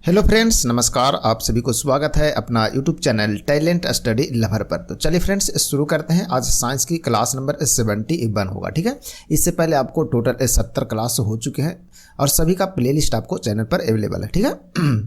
Hello friends, नमस्कार। आप सभी को स्वागत है अपना YouTube channel talent study lover पर। तो चलिए फ्रेंड्स, शुरू करते हैं। आज साइंस की क्लास नंबर 71 होगा। ठीक है, इससे पहले आपको टोटल 70 क्लास हो चुके हैं और सभी का प्लेलिस्ट आपको चैनल पर अवेलेबल है। ठीक है,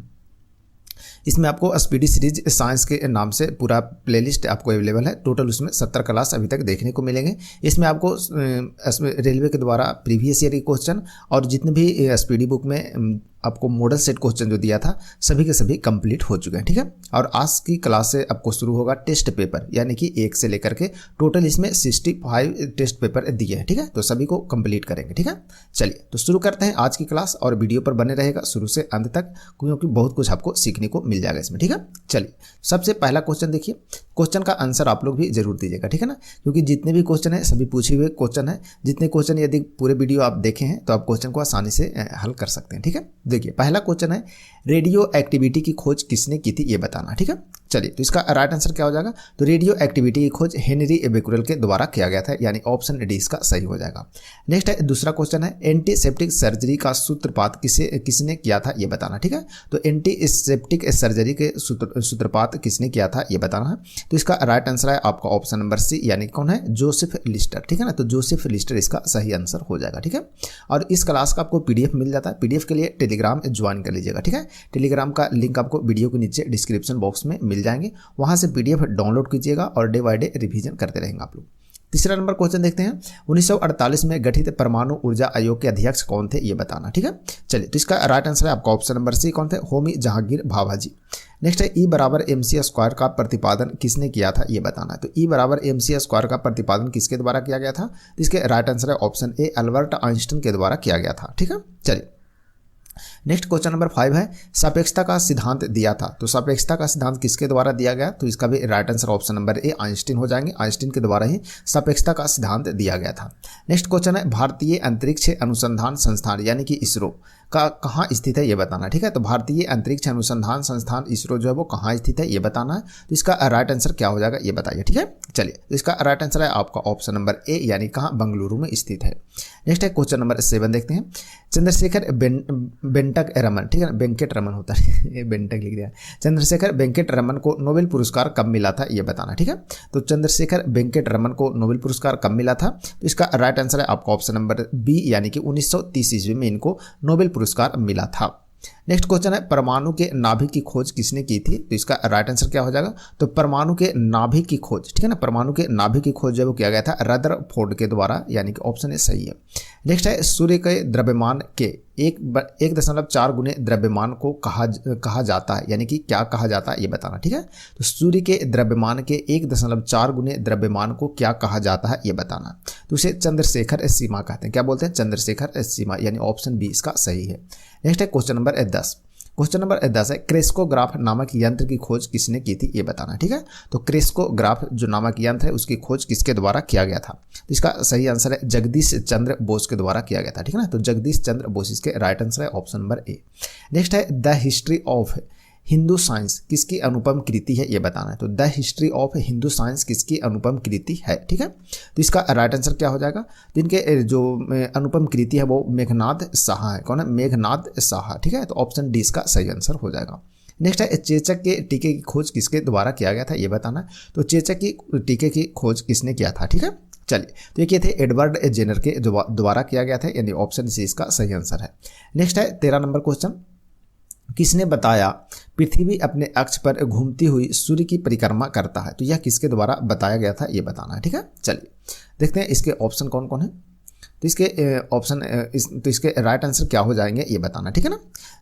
इसमें आपको स्पीडी सीरीज साइंस के नाम से पूरा प्लेलिस्ट आपको अवेलेबल है। टोटल उसमें 70 क्लास अभी तक देखने को मिलेंगे। इसमें आपको रेलवे के द्वारा प्रीवियस ईयर के क्वेश्चन और जितने भी स्पीडी बुक में आपको मॉडल सेट क्वेश्चन जो दिया था सभी के सभी कंप्लीट हो चुके हैं। ठीक है, और आज की क्लास से आपको शुरू होगा टेस्ट पेपर, यानी कि 1 से लेकर के टोटल इसमें 65 टेस्ट पेपर दिए हैं। ठीक है, तो सभी को कंप्लीट करेंगे। ठीक है, चलिए तो शुरू करते हैं आज की क्लास और वीडियो पर बने रहेगा शुरू से अंत तक, क्योंकि बहुत कुछ आपको सीखने को मिल जाएगा इसमें। ठीक है, चलिए सबसे पहला क्वेश्चन देखिए। क्वेश्चन का आंसर आप लोग भी जरूर दीजिएगा। ठीक है ना, क्योंकि जितने भी क्वेश्चन है सभी पूछे हुए क्वेश्चन है। जितने क्वेश्चन यदि पूरे वीडियो आप देखें हैं तो आप क्वेश्चन को आसानी से हल कर सकते हैं। ठीक है, देखिए पहला क्वेश्चन है, रेडियो एक्टिविटी की खोज किसने की थी ये बताना। ठीक है, चलिए तो इसका राइट आंसर क्या हो जाएगा। तो रेडियो एक्टिविटी की खोज हेनरी बेक्यूरेल के द्वारा किया गया था, यानी ऑप्शन डी इसका सही हो जाएगा। नेक्स्ट है दूसरा क्वेश्चन है, एंटीसेप्टिक सर्जरी का सूत्रपात किसने किया था ये बताना। ठीक है, तो एंटीसेप्टिक सर्जरी के सूत्रपात किसने किया था ये बताना है। तो इसका राइट आंसर है आपका ऑप्शन नंबर सी, यानी कौन है, जोसेफ लिस्टर। ठीक है ना, तो जोसेफ लिस्टर इसका सही आंसर हो जाएगा। ठीक है, और इस क्लास का आपको पीडीएफ मिल जाता है। पीडीएफ के लिए टेलीग्राम ज्वाइन कर लीजिएगा। ठीक है, टेलीग्राम का लिंक आपको वीडियो के नीचे डिस्क्रिप्शन बॉक्स में मिल जाएंगे, वहां से पीडीएफ डाउनलोड कीजिएगा और डे बाय डे रिवीजन करते रहेंगे आप लोग। तीसरा नंबर क्वेश्चन देखते हैं, 1948 में गठित परमाणु ऊर्जा आयोग के अध्यक्ष कौन थे ये बताना। ठीक है, चलिए तो इसका राइट आंसर है आपका ऑप्शन नंबर सी, कौन थे, होमी जहांगीर भाभा जी। नेक्स्ट है, ई बराबर MC स्क्वायर का प्रतिपादन किसने किया था ये बताना है। तो ई बराबर MC स्क्वायर का प्रतिपादन किसके द्वारा किया गया था। तो इसके राइट आंसर है ऑप्शन ए, अल्बर्ट आइंस्टीन के द्वारा किया गया था। ठीक है, चलिए नेक्स्ट क्वेश्चन नंबर 5 है, सापेक्षता का सिद्धांत दिया था। तो सापेक्षता का सिद्धांत किसके द्वारा दिया गया। तो इसका भी right answer option number A, Einstein हो जाएंगे। आइंस्टीन के द्वारा ही सापेक्षता का सिद्धांत दिया गया था। नेक्स्ट क्वेश्चन है, भारतीय अंतरिक्ष अनुसंधान संस्थान यानी कि इसरो का कहाँ स्थित है ये बताना। ठीक है, तो भारतीय अंतरिक्ष अनुसंधान संस्थान इसरो जो है वो कहाँ स्थित है ये बताना है। तो इसका राइट आंसर क्या हो जाएगा ये बताइए। ठीक है, चलिए तो इसका राइट आंसर है आपका ऑप्शन नंबर ए, यानी कहाँ, बंगलुरु में स्थित है। नेक्स्ट है क्वेश्चन नंबर 7 देखते हैं, चंद्रशेखर वेंकट रमन, ठीक है ना, वेंकट रमन होता है, ये वेंकट लिख दिया। चंद्रशेखर वेंकट रमन को नोबेल पुरस्कार कब मिला था ये बताना। ठीक है, तो चंद्रशेखर वेंकट रमन को नोबेल पुरस्कार कब मिला था। तो इसका राइट आंसर है आपका ऑप्शन नंबर बी, यानी कि 1930 ईस्वी में इनको नोबेल पुरस्कार मिला था। नेक्स्ट क्वेश्चन है, परमाणु के नाभिक की खोज किसने की थी। तो इसका राइट आंसर क्या हो जाएगा। तो परमाणु के नाभिक की खोज, ठीक है ना, परमाणु के नाभिक की खोज जो किया गया था रदरफोर्ड के द्वारा, यानी कि ऑप्शन ए सही है। नेक्स्ट है, सूर्य के द्रव्यमान के 1.4 गुने द्रव्यमान को कहा जाता है, यानी कि क्या कहा जाता है ये बताना। ठीक है, तो सूर्य के द्रव्यमान के 1.4 गुने द्रव्यमान को क्या कहा जाता है ये बताना। तो उसे चंद्रशेखर सीमा कहते हैं। क्या बोलते हैं, चंद्रशेखर सीमा, यानी ऑप्शन बी इसका सही है। नेक्स्ट है क्वेश्चन नंबर 10। क्वेश्चन नंबर 10 है, क्रेस्कोग्राफ नामक यंत्र की खोज किसने की थी ये बताना। ठीक है, तो क्रेस्कोग्राफ जो नामक यंत्र है उसकी खोज किसके द्वारा किया गया था। तो इसका सही आंसर है जगदीश चंद्र बोस के द्वारा किया गया था। ठीक है ना, तो जगदीश चंद्र बोस इसके राइट आंसर है ऑप्शन नंबर ए। नेक्स्ट है, the history of Hindu science किसकी अनुपम कृति है ये बताना है। तो the history of Hindu science किसकी अनुपम कृति है। ठीक है, तो इसका राइट आंसर क्या हो जाएगा। तो इनके जो अनुपम कृति है वो मेघनाद साहा है। कौन है, मेघनाद साहा। ठीक है, तो ऑप्शन डी इसका सही आंसर हो जाएगा। नेक्स्ट है, चेचक के टीके की खोज किसके द्वारा किया गया था ये बताना। तो चेचक की टीके की खोज किसने किया था। ठीक है, चलिए तो ये थे एडवर्ड जेनर के द्वारा किया गया था, यानी ऑप्शन सी इसका सही आंसर है। नेक्स्ट है 13 नंबर क्वेश्चन, किसने बताया पृथ्वी अपने अक्ष पर घूमती हुई सूर्य की परिक्रमा करता है। तो यह किसके द्वारा बताया गया था ये बताना है। ठीक है, चलिए देखते हैं इसके ऑप्शन कौन कौन है। तो इसके तो इसके राइट आंसर क्या हो जाएंगे ये बताना। ठीक है ना,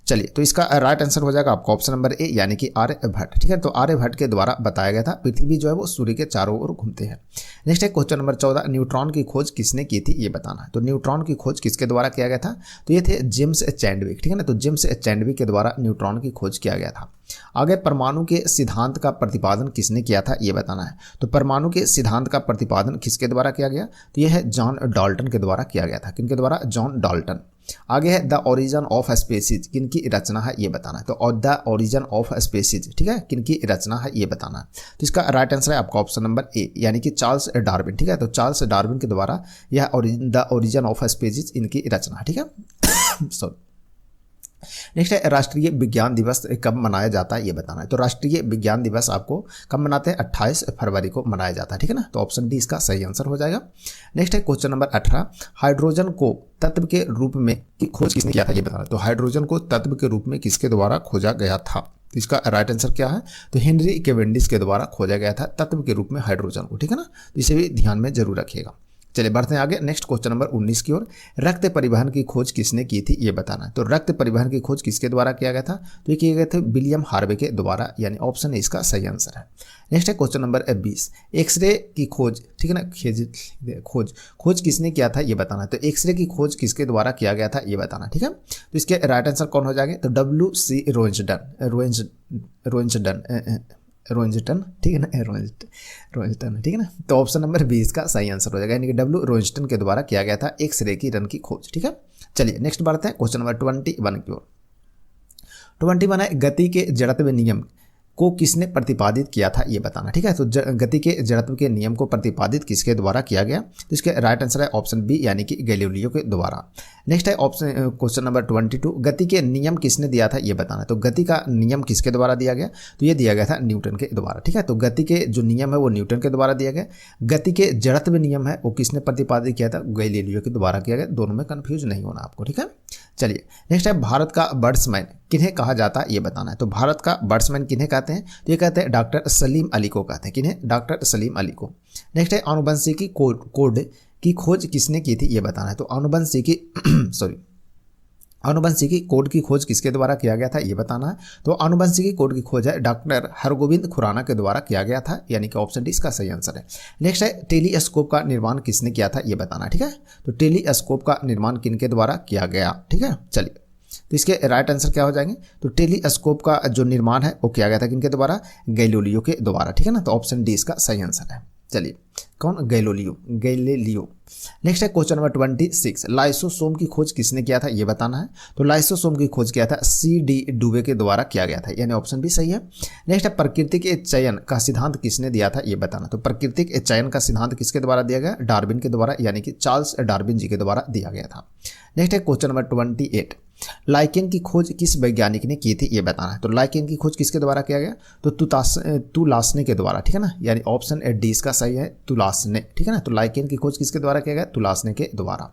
चलिए तो इसका राइट आंसर हो जाएगा आपका ऑप्शन नंबर ए, यानी कि आर्यभट्ट। ठीक है, तो आर्यभट्ट के द्वारा बताया गया था पृथ्वी जो है वो सूर्य के चारों ओर घूमते हैं। नेक्स्ट है क्वेश्चन नंबर 14, न्यूट्रॉन की खोज किसने की थी ये बताना है। तो न्यूट्रॉन की खोज किसके द्वारा किया गया था। तो ये थे जेम्स चैडविक। ठीक है ना, तो जेम्स चैडविक के द्वारा न्यूट्रॉन की खोज किया गया था। आगे, परमाणु के सिद्धांत का प्रतिपादन किसने किया था ये बताना है। तो परमाणु के सिद्धांत का प्रतिपादन किसके द्वारा किया गया। तो यह है जॉन डाल्टन के द्वारा किया गया था। किनके द्वारा, जॉन डाल्टन। आगे है, द ओरिजिन ऑफ स्पीसीज किनकी रचना है ये बताना है। तो द ओरिजिन ऑफ स्पीसीज, ठीक है, किनकी रचना है ये बताना है। तो इसका राइट आंसर है आपका ऑप्शन नंबर ए, यानी कि चार्ल्स डार्विन। ठीक है, तो चार्ल्स डार्विन के द्वारा यह द ओरिजिन ऑफ स्पीसीज इनकी रचना है। ठीक है, सॉरी नेक्स्ट है राष्ट्रीय विज्ञान दिवस कब मनाया जाता है ये बताना है। तो राष्ट्रीय विज्ञान दिवस आपको कब मनाते हैं, 28 फरवरी को मनाया जाता है, ठीक है ना। तो ऑप्शन डी इसका सही आंसर हो जाएगा। नेक्स्ट है क्वेश्चन नंबर 18, हाइड्रोजन को तत्व के रूप में की खोज किसने किया था ये बताना है। तो हाइड्रोजन को तत्व के रूप में किसके द्वारा खोजा गया था, तो इसका राइट आंसर क्या है, तो हेनरी कैवेंडिश के द्वारा खोजा गया था तत्व के रूप में हाइड्रोजन को, ठीक है ना। तो इसे भी ध्यान में जरूर रखिएगा। चलिए बढ़ते हैं आगे नेक्स्ट क्वेश्चन नंबर 19 की ओर। रक्त परिवहन की खोज किसने की थी ये बताना है। तो रक्त परिवहन की खोज किसके द्वारा किया गया था, तो ये किए गए थे विलियम हार्वे के द्वारा, यानी ऑप्शन इसका सही आंसर है। नेक्स्ट है क्वेश्चन नंबर 20, एक्सरे की खोज, ठीक है ना, खोज किसने किया था ये बताना है। तो एक्सरे की खोज किसके द्वारा किया गया था ये बताना, ठीक है। तो इसके राइट आंसर कौन हो जाएंगे, तो WC रोइंजटन, ठीक है ना, रोइंजटन, ठीक है ना। तो ऑप्शन नंबर 20 का सही आंसर हो जाएगा, यानी कि W रोइंजटन के द्वारा किया गया था एक्सरे की रन की खोज, ठीक है। चलिए नेक्स्ट बढ़ते हैं क्वेश्चन नंबर 21 की ओर। 21 है गति के जड़त्व नियम को किसने प्रतिपादित किया था ये बताना, ठीक है। तो गति के जड़त्व के नियम को प्रतिपादित किसके द्वारा किया गया, तो इसके राइट आंसर है ऑप्शन बी, यानी कि गैलीलियो के द्वारा। नेक्स्ट है ऑप्शन क्वेश्चन नंबर 22, गति के नियम किसने दिया था ये बताना। तो गति का नियम किसके द्वारा दिया गया, तो ये दिया गया था न्यूटन के द्वारा, ठीक है। तो गति के जो नियम है वो न्यूटन के द्वारा दिया गया। गति के जड़त्व नियम है वो किसने प्रतिपादित किया था, गैलीलियो के द्वारा किया गया। दोनों में कन्फ्यूज नहीं होना आपको, ठीक है। चलिए नेक्स्ट है भारत का बर्ड्समैन किन्हें कहा जाता है ये बताना है। तो भारत का बर्ड्समैन किन्हें कहते हैं, तो ये कहते हैं डॉक्टर सलीम अली को कहते हैं, किन्हें, डॉक्टर सलीम अली को। नेक्स्ट है आनुवंशिकी कोड की खोज किसने की थी ये बताना है। तो आनुवंशिकी कोड की खोज किसके द्वारा किया गया था ये बताना है। तो आनुवंशिकी कोड की खोज है डॉक्टर हरगोविंद खुराना के द्वारा किया गया था, यानी कि ऑप्शन डी इसका सही आंसर है। नेक्स्ट है टेलीस्कोप का निर्माण किसने किया था ये बताना है, ठीक है। तो टेलीस्कोप का निर्माण किनके द्वारा किया गया, ठीक है। चलिए तो इसके राइट आंसर क्या हो जाएंगे, तो टेलीस्कोप का जो निर्माण है वो किया गया था किनके द्वारा, गैलीलियो के द्वारा, ठीक है ना। तो ऑप्शन डी इसका सही आंसर है। चलिए कौन, गैलीलियो। नेक्स्ट है क्वेश्चन नंबर 26, लाइसोसोम की खोज किसने किया था ये बताना है। तो लाइसोसोम की खोज किया था CD डुबे के द्वारा किया गया था, यानी ऑप्शन भी सही है। नेक्स्ट है प्राकृतिक चयन का सिद्धांत किसने दिया था ये बताना। तो प्राकृतिक चयन का सिद्धांत किसके द्वारा दिया गया, डार्विन के द्वारा, यानी कि चार्ल्स डार्विन जी के द्वारा दिया गया था। नेक्स्ट है क्वेश्चन नंबर 28, लाइकेन की खोज किस वैज्ञानिक ने की थी ये बताना है। तो लाइकेन की खोज किसके द्वारा किया गया, तो तुलासने के द्वारा, ठीक है ना, यानी ऑप्शन डी इसका सही है, तुलासने, ठीक है ना। तो लाइकेन की खोज किसके द्वारा किया गया, तुलासने के द्वारा।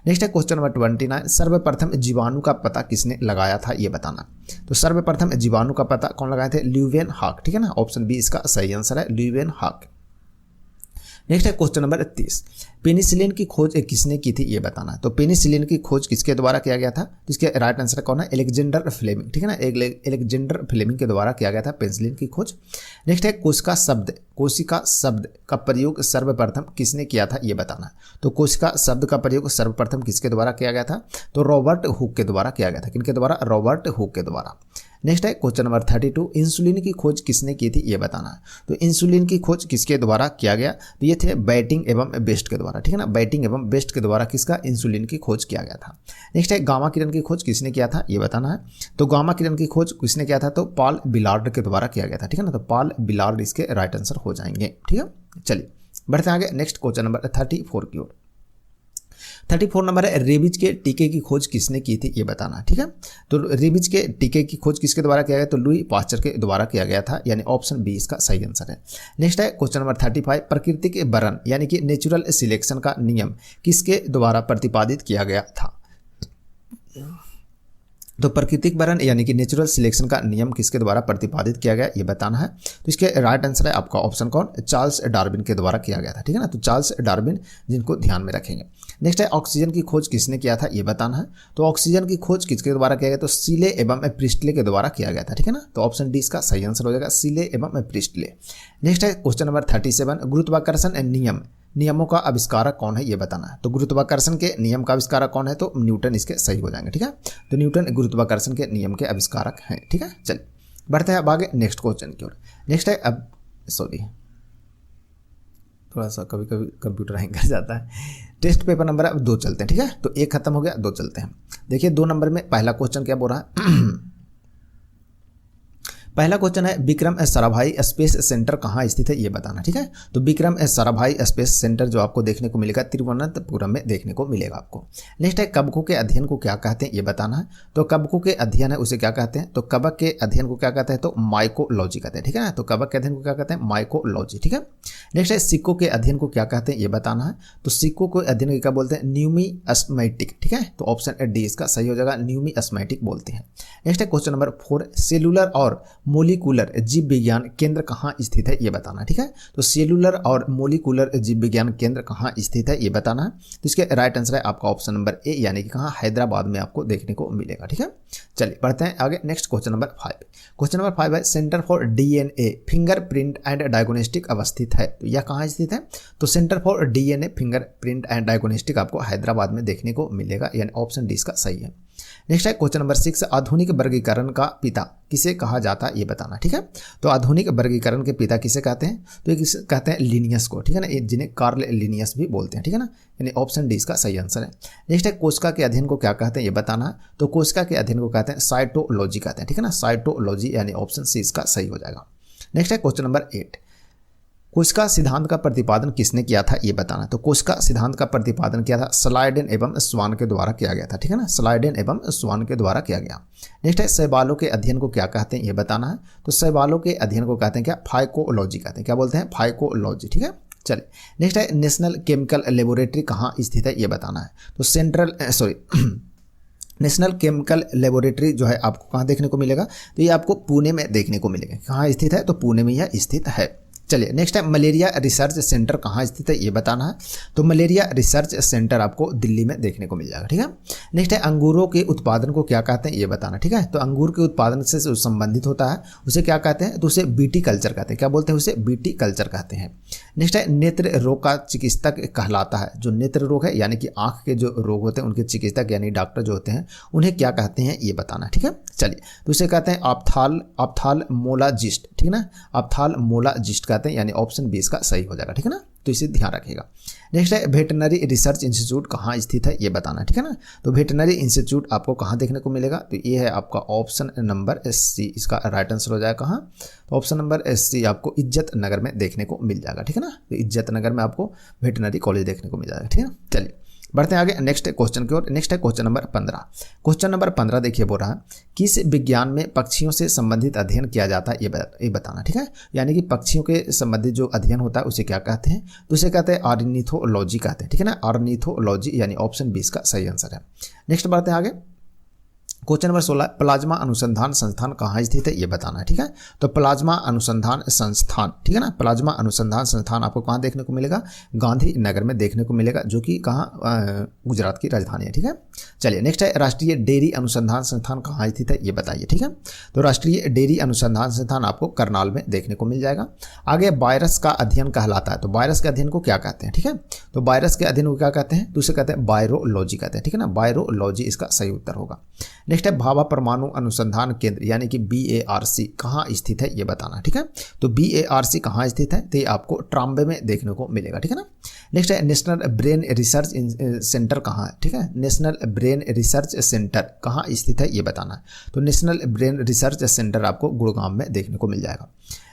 नेक्स्ट है क्वेश्चन नंबर 29, सर्वप्रथम जीवाणु का पता किसने लगाया था ये बताना। तो सर्वप्रथम जीवाणु का पता कौन लगाए थे, ल्यूवेनहॉक, ठीक है ना। ऑप्शन बी इसका सही आंसर है, ल्यूवेनहॉक। नेक्स्ट है क्वेश्चन नंबर 30, पेनिसिलिन की खोज किसने की थी ये बताना है। तो पेनिसिलिन की खोज किसके द्वारा किया गया था, तो इसके राइट आंसर कौन है, अलेक्जेंडर फ्लेमिंग, ठीक है ना, अलेक्जेंडर फ्लेमिंग के द्वारा किया गया था पेनिसिलिन की खोज। नेक्स्ट है कोशिका शब्द का प्रयोग सर्वप्रथम किसने किया था ये बताना है। तो कोशिका शब्द का प्रयोग सर्वप्रथम किसके द्वारा किया गया था, तो रॉबर्ट हुक के द्वारा किया गया था, किनके द्वारा, रॉबर्ट हुक के द्वारा। नेक्स्ट है क्वेश्चन नंबर 32, इंसुलिन की खोज किसने की थी ये बताना है। तो इंसुलिन की खोज किसके द्वारा किया गया, तो ये थे बैटिंग एवं बेस्ट के द्वारा, ठीक है ना, बैटिंग एवं बेस्ट के द्वारा किसका, इंसुलिन की खोज किया गया था। नेक्स्ट है गामा किरण की खोज किसने किया था ये बताना है। तो गामा किरण की खोज किसने किया था, तो पॉल बिलार्ड के द्वारा किया गया था, ठीक है ना। तो पॉल बिलार्ड इसके राइट आंसर हो जाएंगे, ठीक है। चलिए बढ़ते हैं आगे नेक्स्ट क्वेश्चन नंबर 34 की ओर। 34 नंबर है रेबीज के टीके की खोज किसने की थी ये बताना, ठीक है। तो रेबीज के टीके की खोज किसके द्वारा किया गया, तो लुई पास्चर के द्वारा किया गया था, यानी ऑप्शन बी इसका सही आंसर है। नेक्स्ट है क्वेश्चन नंबर 35, प्राकृतिक बरन यानी कि नेचुरल सिलेक्शन का नियम किसके द्वारा प्रतिपादित किया गया था। तो प्राकृतिक बरन यानी कि नेचुरल सिलेक्शन का नियम किसके द्वारा प्रतिपादित किया गया ये बताना है। तो इसके राइट आंसर है आपका ऑप्शन कौन, चार्ल्स डार्विन के द्वारा किया गया था, ठीक है ना। तो चार्ल्स डार्विन जिनको ध्यान में रखेंगे। नेक्स्ट है ऑक्सीजन की खोज किसने किया था ये बताना है। तो ऑक्सीजन की खोज किसके द्वारा किया गया, तो सीले एवं प्रिस्टले के द्वारा किया गया था, ठीक है ना। तो ऑप्शन डी इसका सही आंसर हो जाएगा, सीले एवं प्रिस्टले। नेक्स्ट है क्वेश्चन नंबर 37, गुरुत्वाकर्षण नियमों का आविष्कारक कौन है ये बताना है। तो गुरुत्वाकर्षण के नियम का आविष्कारक कौन है, तो न्यूटन इसके सही हो जाएंगे, ठीक है। तो न्यूटन गुरुत्वाकर्षण के नियम के आविष्कारक हैं, ठीक है। चलिए बढ़ते हैं अब आगे नेक्स्ट क्वेश्चन की ओर। नेक्स्ट है अब थोड़ा सा कभी कभी कंप्यूटर हैंग कर जाता है। टेस्ट पेपर नंबर अब 2 चलते हैं, ठीक है। तो 1 खत्म हो गया, 2 चलते हैं। देखिए 2 नंबर में पहला क्वेश्चन क्या बोल रहा है। पहला क्वेश्चन है विक्रम साराभाई स्पेस सेंटर कहाँ स्थित है ये बताना। ठीक है, तो विक्रम साराभाई स्पेस सेंटर जो आपको देखने को मिलेगा तिरुवनंतपुरम में देखने को मिलेगा आपको। नेक्स्ट है कवकों के अध्ययन को क्या कहते हैं ये बताना है। तो कवकों के अध्ययन है उसे क्या कहते हैं, तो कवक के अध्ययन को क्या कहते हैं, तो माइकोलॉजी कहते हैं। ठीक है ना, तो कवक के अध्ययन को क्या कहते हैं, माइकोलॉजी। ठीक है, नेक्स्ट है सिक्कों के अध्ययन को क्या कहते हैं ये बताना है। तो सिक्कों के अध्ययन को क्या बोलते हैं, न्यूमिस्मेटिक। ठीक है, तो ऑप्शन डी इसका सही हो जाएगा, न्यूमिस्मेटिक बोलते हैं। नेक्स्ट है क्वेश्चन नंबर 4 सेलुलर और मोलिकुलर जीव विज्ञान केंद्र कहाँ स्थित है ये बताना। ठीक है, तो सेलुलर और मोलिकुलर जीव विज्ञान केंद्र कहाँ स्थित है ये बताना है। तो इसके राइट आंसर है आपका ऑप्शन नंबर ए, यानी कि कहाँ, हैदराबाद में आपको देखने को मिलेगा। ठीक है, चलिए बढ़ते हैं आगे। Next question number 5। Question number 5 है centre for DNA fingerprint and diagnostic अवस्थित है, तो यह कहाँ स्थित है, तो centre for DNA fingerprint and diagnostic आपको हैदराबाद में देखने को मिलेगा, यानी ऑप्शन डी इसका सही है। नेक्स्ट है क्वेश्चन नंबर 6 आधुनिक वर्गीकरण का पिता किसे कहा जाता है ये बताना। ठीक है, तो आधुनिक वर्गीकरण के पिता किसे कहते हैं, तो ये कहते हैं लिनियस को। ठीक है ना, ये जिन्हें कार्ल लिनियस भी बोलते हैं। ठीक है ना, यानी ऑप्शन डी इसका सही आंसर है। नेक्स्ट है कोशिका के अध्ययन को क्या कहते हैं ये बताना है। तो कोशिका के अध्ययन को कहते हैं साइटोलॉजी कहते हैं। ठीक है ना, साइटोलॉजी, यानी ऑप्शन सी इसका सही हो जाएगा। नेक्स्ट है क्वेश्चन नंबर 8 कोशिका सिद्धांत का प्रतिपादन किसने किया था ये बताना। तो कोशिका सिद्धांत का प्रतिपादन किया था स्लाइडेन एवं स्वान के द्वारा किया गया था। ठीक है ना, स्लाइडेन एवं स्वान के द्वारा किया गया। नेक्स्ट है शैवालों के अध्ययन को क्या कहते हैं ये बताना है। तो शैवालों के अध्ययन को कहते हैं क्या, फाइकोलॉजी कहते हैं। क्या बोलते हैं, फाइकोलॉजी। ठीक है, चलिए नेक्स्ट है नेशनल केमिकल लेबोरेटरी कहाँ स्थित है ये बताना है। तो नेशनल केमिकल लेबोरेटरी जो है आपको कहाँ देखने को मिलेगा, तो ये आपको पुणे में देखने को मिलेगा। कहाँ स्थित है, तो पुणे में यह स्थित है। चलिए नेक्स्ट है मलेरिया रिसर्च सेंटर कहाँ स्थित है ये बताना है। तो मलेरिया रिसर्च सेंटर आपको दिल्ली में देखने को मिल जाएगा। ठीक है, नेक्स्ट है अंगूरों के उत्पादन को क्या कहते हैं ये बताना। ठीक है, तो अंगूर के उत्पादन से संबंधित होता है उसे क्या कहते हैं, तो उसे बीटी कल्चर कहते हैं। क्या बोलते हैं, उसे बीटी कल्चर कहते हैं। नेक्स्ट है नेत्र रोग का चिकित्सक कहलाता है। जो नेत्र रोग है यानी कि आँख के जो रोग होते हैं उनके चिकित्सक यानी डॉक्टर जो होते हैं उन्हें क्या कहते हैं ये बताना। ठीक है, चलिए तो उसे कहते हैं ऑप्थाल्मोलॉजिस्ट। ठीक है ना, ऑप्थाल्मोलॉजिस्ट कहते हैं, यानी ऑप्शन बी इसका सही हो जाएगा। ठीक है ना, तो इसे ध्यान रखिएगा। नेक्स्ट है वेटरनरी रिसर्च इंस्टीट्यूट कहाँ स्थित है ये बताना। ठीक है ना, तो वेटरनरी इंस्टीट्यूट आपको कहाँ देखने को मिलेगा, तो ये है आपका ऑप्शन नंबर सी, इसका राइट आंसर हो जाएगा कहाँ, तो ऑप्शन नंबर सी आपको इज्जत नगर में देखने को मिल जाएगा। ठीक है ना, तो इज्जत नगर में आपको वेटरनरी कॉलेज देखने को मिल जाएगा। ठीक है, चलिए बढ़ते हैं आगे नेक्स्ट क्वेश्चन की ओर। नेक्स्ट है क्वेश्चन नंबर 15। क्वेश्चन नंबर 15 देखिए बोल रहा है किस विज्ञान में पक्षियों से संबंधित अध्ययन किया जाता है ये बताना। ठीक है, यानी कि पक्षियों के संबंधित जो अध्ययन होता है उसे क्या कहते हैं, तो उसे कहते हैं ऑर्निथोलॉजी कहते हैं। ठीक है ना, ऑर्निथोलॉजी, यानी ऑप्शन 20 का सही आंसर है। नेक्स्ट बढ़ते हैं आगे। क्वेश्चन नंबर 16 प्लाज्मा अनुसंधान संस्थान कहाँ स्थित है ये बताना है। ठीक है, तो प्लाज्मा अनुसंधान संस्थान, ठीक है ना, प्लाज्मा अनुसंधान संस्थान आपको कहाँ देखने को मिलेगा, गांधी नगर में देखने को मिलेगा, जो कि कहाँ, गुजरात की राजधानी है। ठीक है, चलिए नेक्स्ट है राष्ट्रीय डेयरी अनुसंधान संस्थान कहाँ स्थित है ये बताइए। ठीक है, तो राष्ट्रीय डेयरी अनुसंधान संस्थान आपको करनाल में देखने को मिल जाएगा। आगे वायरस का अध्ययन कहलाता है, तो वायरस के अध्ययन को क्या कहते हैं। ठीक है, तो वायरस के अध्ययन को क्या कहते हैं, तो उसे कहते हैं वायरोलॉजी कहते हैं। ठीक है ना, वायरोलॉजी इसका सही उत्तर होगा। नेक्स्ट है भाभा परमाणु अनुसंधान केंद्र यानी कि BARC कहाँ स्थित है ये बताना। ठीक है, तो BARC कहाँ स्थित है, तो ये आपको ट्राम्बे में देखने को मिलेगा। ठीक है ना, नेक्स्ट है नेशनल ब्रेन रिसर्च सेंटर कहाँ है। ठीक है, नेशनल ब्रेन रिसर्च सेंटर कहाँ स्थित है ये बताना है। तो नेशनल ब्रेन रिसर्च सेंटर आपको गुड़गांव में देखने को मिल जाएगा।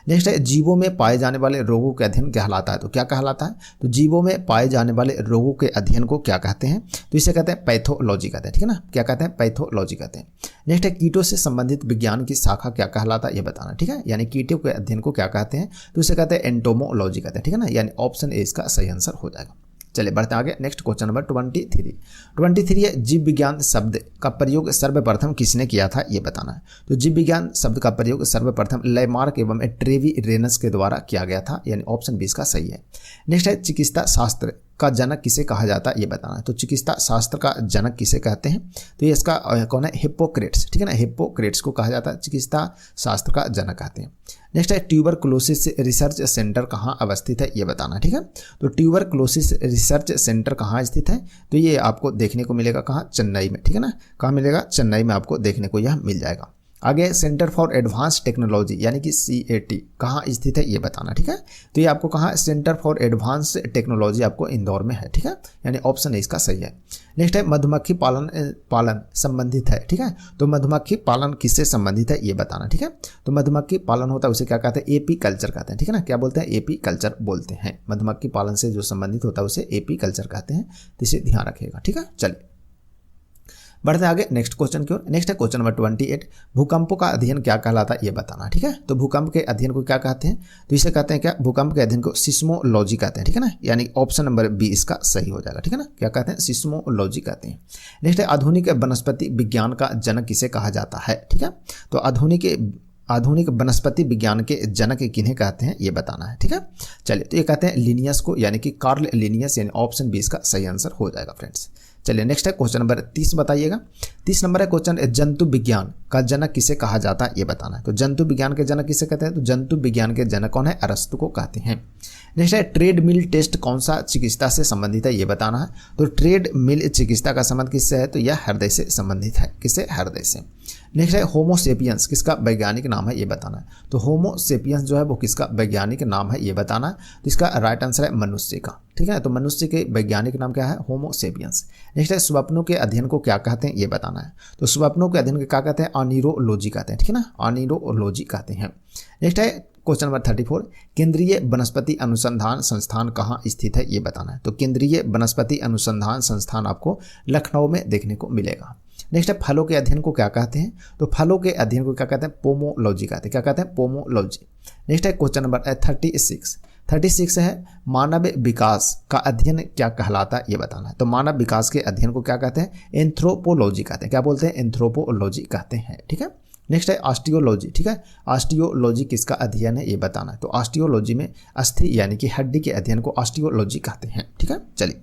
नेक्स्ट है जीवों में पाए जाने वाले रोगों के अध्ययन कहलाता है, तो क्या कहलाता है, तो जीवों में पाए जाने वाले रोगों के अध्ययन को क्या कहते हैं, तो इसे कहते हैं पैथोलॉजी कहते हैं। ठीक है ना, क्या कहते हैं, पैथोलॉजी कहते हैं। नेक्स्ट है कीटों से संबंधित विज्ञान की शाखा क्या कहलाता है ये बताना। ठीक है, यानी कीटों के अध्ययन को क्या कहते हैं, तो इसे कहते हैं एंटोमोलॉजी कहते हैं। ठीक है ना, यानी ऑप्शन ए इसका सही आंसर हो जाएगा। चलिए बढ़ते आगे। नेक्स्ट क्वेश्चन नंबर 23 है जीव विज्ञान शब्द का प्रयोग सर्वप्रथम किसने किया था ये बताना है। तो जीव विज्ञान शब्द का प्रयोग सर्वप्रथम लैमार्क एवं ट्रेवी रेनस के द्वारा किया गया था, यानी ऑप्शन 20 का सही है। नेक्स्ट है चिकित्सा शास्त्र का जनक किसे कहा जाता है ये बताना है। तो चिकित्सा शास्त्र का जनक किसे कहते हैं, तो ये इसका कौन है, हिप्पोक्रेट्स। ठीक है ना, हिप्पोक्रेट्स को कहा जाता है चिकित्सा शास्त्र का जनक कहते हैं। नेक्स्ट है ट्यूबरकुलोसिस रिसर्च सेंटर कहाँ अवस्थित है ये बताना। ठीक है, तो ट्यूबरकुलोसिस रिसर्च सेंटर कहाँ स्थित है, तो ये आपको देखने को मिलेगा कहाँ, चेन्नई में। ठीक है ना, कहाँ मिलेगा, चेन्नई में आपको देखने को यह मिल जाएगा। आगे सेंटर फॉर एडवांस टेक्नोलॉजी यानी कि CAT कहाँ स्थित है ये बताना, ठीक है। तो ये आपको कहाँ, सेंटर फॉर एडवांस टेक्नोलॉजी आपको इंदौर में है, ठीक है, यानी ऑप्शन ए इसका सही है। नेक्स्ट है मधुमक्खी पालन संबंधित है, ठीक है। तो मधुमक्खी पालन किससे संबंधित है ये बताना, ठीक है। तो मधुमक्खी पालन होता है उसे क्या कहते हैं, एपी कल्चर कहते हैं, ठीक है ना। क्या बोलते हैं, एपी कल्चर बोलते हैं। मधुमक्खी पालन से जो संबंधित होता है उसे एपी कल्चर कहते हैं, तो इसे ध्यान रखिएगा, ठीक है। चलिए बढ़ते आगे नेक्स्ट क्वेश्चन की ओर। नेक्स्ट है क्वेश्चन नंबर 28, भूकंपों का अध्ययन क्या कहलाता है ये बताना, ठीक है। तो भूकंप के अध्ययन को क्या कहते हैं, तो इसे कहते हैं क्या, भूकंप के अध्ययन को सिस्मोलॉजी कहते हैं, ठीक है ना, यानी ऑप्शन नंबर बी इसका सही हो जाएगा, ठीक है ना। क्या कहते हैं, सिस्मोलॉजी कहते हैं। नेक्स्ट है आधुनिक वनस्पति विज्ञान का जनक किसे कहा जाता है, ठीक है। तो आधुनिक वनस्पति विज्ञान के जनक किन्हें कहते हैं ये बताना है, ठीक है। चलिए तो ये कहते हैं लिनियस को, यानी कि कार्ल लिनियस, यानी ऑप्शन बी इसका सही आंसर हो जाएगा फ्रेंड्स। चलिए नेक्स्ट है क्वेश्चन नंबर 30 बताइएगा। 30 नंबर है क्वेश्चन, जंतु विज्ञान का जनक किसे कहा जाता है ये बताना है। तो जंतु विज्ञान के जनक किसे कहते हैं, तो जंतु विज्ञान के जनक कौन है, अरस्तु को कहते हैं। नेक्स्ट है ट्रेड मिल टेस्ट कौन सा चिकित्सा से संबंधित है ये बताना है। तो ट्रेड मिल चिकित्सा का संबंध किससे है, तो यह हृदय से संबंधित है, किससे, हृदय से। नेक्स्ट है होमोसेपियंस किसका वैज्ञानिक नाम है ये बताना है। तो होमोसेपियंस जो है वो किसका वैज्ञानिक नाम है ये बताना है। तो इसका राइट आंसर है मनुष्य का, ठीक है। तो मनुष्य के वैज्ञानिक नाम क्या है, होमोसेपियंस। नेक्स्ट है स्वप्नों के अध्ययन को क्या कहते हैं ये बताना है। तो स्वप्नों के अध्ययन को क्या कहते हैं, ऑनिरोलॉजी कहते हैं, ठीक है ना, ऑनिरोलॉजी कहते हैं। नेक्स्ट है क्वेश्चन नंबर 34, केंद्रीय वनस्पति अनुसंधान संस्थान कहाँ स्थित है ये बताना है। तो केंद्रीय वनस्पति अनुसंधान संस्थान आपको लखनऊ में देखने को मिलेगा। नेक्स्ट है फलों के अध्ययन को क्या कहते हैं। तो फलों के अध्ययन को क्या कहते हैं, पोमोलॉजी कहते हैं। क्या कहते हैं, पोमोलॉजी। नेक्स्ट है क्वेश्चन नंबर 36 है मानव विकास का अध्ययन क्या कहलाता है ये बताना है। तो मानव विकास के अध्ययन को क्या कहते हैं, एंथ्रोपोलॉजी कहते हैं। क्या बोलते हैं, एंथ्रोपोलॉजी कहते हैं, ठीक है। नेक्स्ट है ऑस्टियोलॉजी, ठीक है। ऑस्टियोलॉजी किसका अध्ययन है ये बताना है। तो ऑस्टियोलॉजी में अस्थि यानी कि हड्डी के अध्ययन को ऑस्टियोलॉजी कहते हैं, ठीक है। चलिए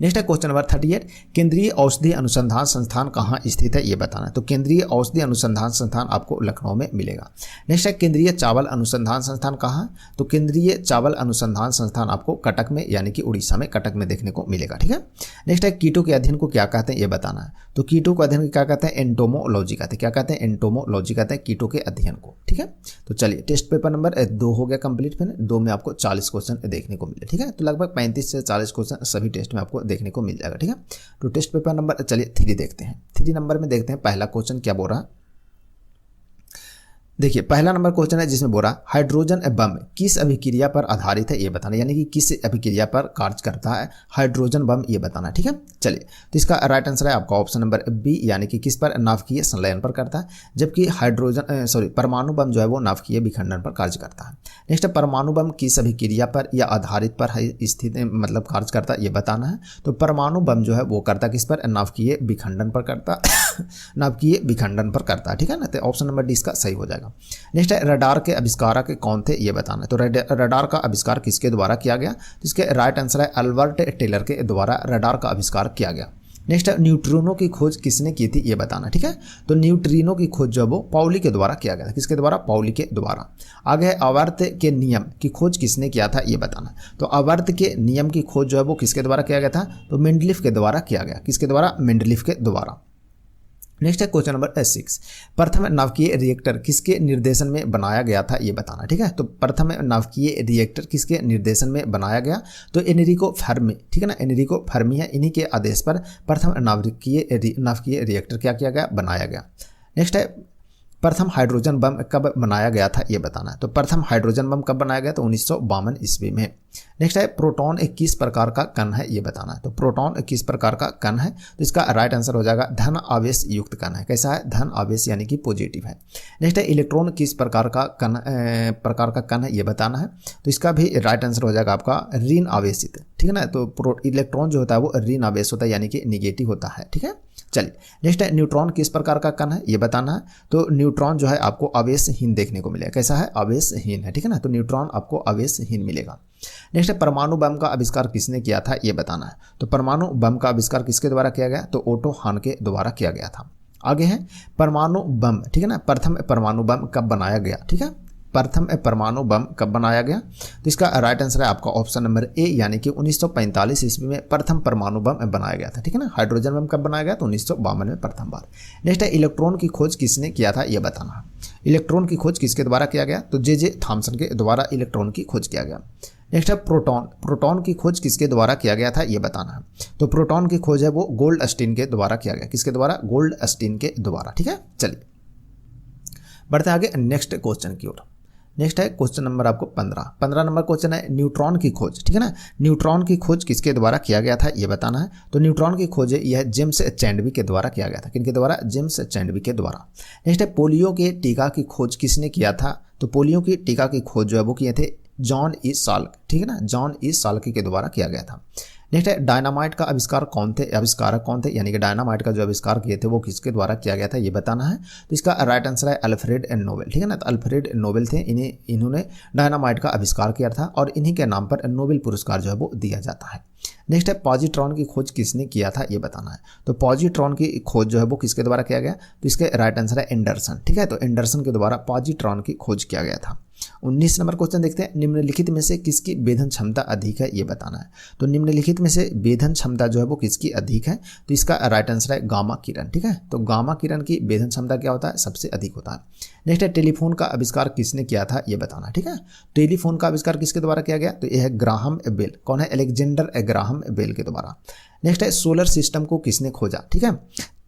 नेक्स्ट है क्वेश्चन नंबर 38, केंद्रीय औषधि अनुसंधान संस्थान कहाँ स्थित है ये बताना है। तो केंद्रीय औषधि अनुसंधान संस्थान आपको लखनऊ में मिलेगा। नेक्स्ट है केंद्रीय चावल अनुसंधान संस्थान कहाँ, तो केंद्रीय चावल अनुसंधान संस्थान आपको कटक में, यानी कि उड़ीसा में कटक में देखने को मिलेगा, ठीक है। नेक्स्ट है कीटों के अध्ययन को क्या कहते हैं ये बताना है। तो कीटों के अध्ययन को क्या कहते हैं, एंटोमोलॉजी कहते हैं। क्या कहते हैं, एंटोमोलॉजी कहते हैं कीटों के अध्ययन को, ठीक है। तो चलिए टेस्ट पेपर नंबर 2 हो गया कंप्लीट, फिर 2 में आपको 40 क्वेश्चन देखने को मिले, ठीक है। तो लगभग 35 से 40 क्वेश्चन सभी टेस्ट में आपको देखने को मिल जाएगा, ठीक है। तो टेस्ट पेपर नंबर चलिए 3 देखते हैं। 3 नंबर में देखते हैं पहला क्वेश्चन क्या बोल रहा है। देखिए पहला नंबर क्वेश्चन है जिसमें बोला हाइड्रोजन बम किस अभिक्रिया पर आधारित है ये बताना, यानी कि किस अभिक्रिया पर कार्य करता है हाइड्रोजन बम ये बताना, ठीक है। चलिए तो इसका राइट आंसर है आपका ऑप्शन नंबर बी, यानी कि किस पर, नाभिकीय संलयन पर करता है। जबकि परमाणु बम जो है वो नाभिकीय विखंडन पर कार्य करता है। नेक्स्ट परमाणु बम किस अभिक्रिया पर या आधारित पर स्थित मतलब कार्य करता है ये बताना है। तो परमाणु बम जो है वो करता किस पर, नाभिकीय विखंडन पर करता नाभिकीय विखंडन पर करता है, ठीक है ना। तो ऑप्शन नंबर डी इसका सही हो जाएगा। नेक्स्ट है रडार के आविष्कारक कौन थे ये बताना है। तो रडार का आविष्कार किसके द्वारा किया गया, तो इसके राइट आंसर है अल्बर्ट टेलर के द्वारा रडार का आविष्कार किया गया। नेक्स्ट है न्यूट्रिनो की खोज किसने की थी ये बताना, ठीक है। तो न्यूट्रिनो की खोज जो वो पाउली के द्वारा किया गया था, किसके द्वारा, पाउली के द्वारा। आगे है आवर्त के नियम की खोज किसने किया था ये बताना। तो आवर्त के नियम की खोज जो है वो किसके द्वारा किया गया था, तो मेंडलीफ के द्वारा किया गया, किसके द्वारा, मेंडलीफ के द्वारा। नेक्स्ट है क्वेश्चन नंबर 6, प्रथम नाभिकीय रिएक्टर किसके निर्देशन में बनाया गया था ये बताना, ठीक है। तो प्रथम नाभिकीय रिएक्टर किसके निर्देशन में बनाया गया, तो एनरिको फर्मी, ठीक है ना, एनरिको फर्मी है, इन्हीं के आदेश पर प्रथम नाभिकीय रिएक्टर क्या किया गया, बनाया गया। नेक्स्ट है प्रथम हाइड्रोजन बम कब बनाया गया था ये बताना है। तो प्रथम हाइड्रोजन बम कब बनाया गया, तो 1952 ईस्वी में। नेक्स्ट है प्रोटॉन एक किस प्रकार का कण है ये बताना है। तो प्रोटॉन किस प्रकार का कण है, तो इसका राइट आंसर हो जाएगा धन आवेश युक्त कण है। कैसा है, धन आवेश यानी कि पॉजिटिव है। नेक्स्ट है इलेक्ट्रॉन किस प्रकार का कण है ये बताना है। तो इसका भी राइट आंसर हो जाएगा आपका ऋण आवेशित, ठीक है ना। तो इलेक्ट्रॉन जो होता है वो ऋण आवेश होता है, यानी कि निगेटिव होता है, ठीक है। चलिए नेक्स्ट है न्यूट्रॉन किस प्रकार का कण है ये बताना है। तो न्यूट्रॉन जो है आपको आवेशहीन देखने को मिलेगा। कैसा है, आवेशहीन है, ठीक है ना। तो न्यूट्रॉन आपको आवेशहीन मिलेगा। नेक्स्ट है परमाणु बम का आविष्कार किसने किया था ये बताना है। तो परमाणु बम का आविष्कार किसके द्वारा किया गया, तो ओटो हान के द्वारा किया गया था। आगे है परमाणु बम, ठीक है ना, प्रथम परमाणु बम कब बनाया गया, ठीक है। प्रथम परमाणु बम कब बनाया गया? तो इसका राइट आंसर है आपका ऑप्शन नंबर ए, यानी कि 1945 ईस्वी में प्रथम परमाणु बम बनाया गया था। ठीक है ना। हाइड्रोजन बम कब बनाया गया? तो 1952 में प्रथम बार। नेक्स्ट है इलेक्ट्रॉन की खोज किसने किया था, ये बताना है। इलेक्ट्रॉन की खोज किसके द्वारा किया गया? तो जे थॉमसन के द्वारा इलेक्ट्रॉन की खोज किया गया। नेक्स्ट है प्रोटॉन। प्रोटॉन की खोज किसके द्वारा किया गया था, ये बताना है। तो प्रोटॉन की खोज है वो गोल्डस्टीन के द्वारा किया गया। किसके द्वारा? गोल्डस्टीन के द्वारा। ठीक है, चलिए बढ़ते आगे नेक्स्ट क्वेश्चन की ओर। नेक्स्ट है क्वेश्चन नंबर आपको 15 नंबर क्वेश्चन है न्यूट्रॉन की खोज। ठीक है ना। न्यूट्रॉन की खोज किसके द्वारा किया गया था, ये बताना है। तो न्यूट्रॉन की खोज यह जेम्स चैडविक के द्वारा किया गया था। किनके द्वारा? जेम्स चैडविक के द्वारा। नेक्स्ट है पोलियो के टीका की खोज किसने किया था? तो पोलियो की टीका की खोज जो है वो किए थे जॉन ई साल्क। ठीक है ना, जॉन ई साल्क के द्वारा किया गया था। नेक्स्ट है डायनामाइट का आविष्कारक कौन थे, यानी कि डायनामाइट का जो आविष्कार किए थे वो किसके द्वारा किया गया था, ये बताना है। तो इसका राइट आंसर है अल्फ्रेड नोबेल। ठीक है ना। तो अल्फ्रेड नोबेल थे, इन्होंने डायनामाइट का आविष्कार किया था और इन्हीं के नाम पर नोबेल पुरस्कार जो है वो दिया जाता है। नेक्स्ट है पॉजिट्रॉन की खोज किसने किया था, ये बताना है। तो पॉजिट्रॉन की खोज जो है वो किसके द्वारा किया गया? तो इसके राइट आंसर है एंडरसन। ठीक है, तो एंडरसन के द्वारा पॉजिट्रॉन की खोज किया गया था। 19 नंबर क्वेश्चन देखते हैं। निम्नलिखित में से किसकी वेधन क्षमता अधिक है, ये बताना है। तो निम्नलिखित में से वेधन क्षमता जो है वो किसकी अधिक है? तो इसका राइट आंसर है गामा किरण। ठीक है, तो गामा किरण की वेधन क्षमता क्या होता है? सबसे अधिक होता है। नेक्स्ट है टेलीफोन का आविष्कार किसने किया था, ये बताना। ठीक है, टेलीफोन का आविष्कार किसके द्वारा किया गया? तो यह है ग्राहम बेल। कौन है? अलेक्जेंडर ग्राहम बेल के द्वारा। नेक्स्ट है सोलर सिस्टम को किसने खोजा? ठीक है,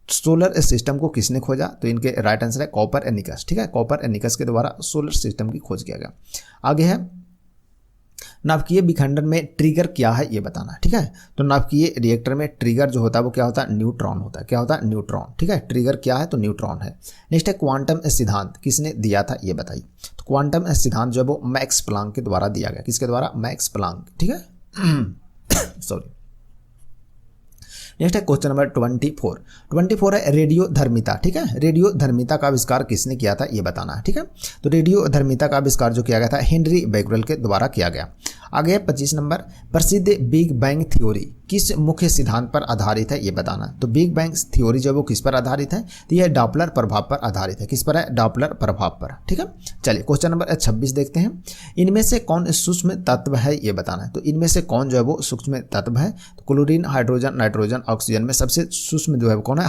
सोलर सिस्टम को किसने खोजा? तो इनके राइट आंसर है कोपरनिकस। ठीक है, कोपरनिकस के द्वारा सोलर सिस्टम की खोज किया गया। आगे है नाभिकीय विखंडन में ट्रिगर क्या है, ये बताना है। ठीक है, तो नाभिकीय रिएक्टर में ट्रिगर जो होता है वो क्या होता है? न्यूट्रॉन होता है। क्या होता है? न्यूट्रॉन। ठीक है, ट्रिगर क्या है? तो न्यूट्रॉन है। नेक्स्ट है क्वांटम सिद्धांत किसने दिया था, ये बताइए। तो क्वांटम सिद्धांत जो है वो मैक्स प्लांक के द्वारा दिया गया। किसके द्वारा? Max Planck. ठीक है सॉरी। नेक्स्ट है क्वेश्चन नंबर 24 है रेडियो धर्मिता। ठीक है, रेडियो धर्मिता का आविष्कार किसने किया था, ये बताना है। ठीक है, तो रेडियो धर्मिता का आविष्कार जो किया गया था हेनरी बैकरेल के द्वारा किया गया। आगे 25 नंबर प्रसिद्ध बिग बैंग थ्योरी किस मुख्य सिद्धांत पर आधारित है, ये बताना है। तो बिग बैंग थ्योरी जो वो किस पर आधारित है? तो यह डॉपलर प्रभाव पर आधारित है। किस पर है? डॉपलर प्रभाव पर। ठीक है, चलिए क्वेश्चन नंबर 26 देखते हैं। इनमें से कौन सूक्ष्म तत्व है, ये बताना है। तो इनमें से कौन जो है वो सूक्ष्म तत्व है? तो क्लोरीन, हाइड्रोजन, नाइट्रोजन, ऑक्सीजन में सबसे सूक्ष्म जो है कौन है?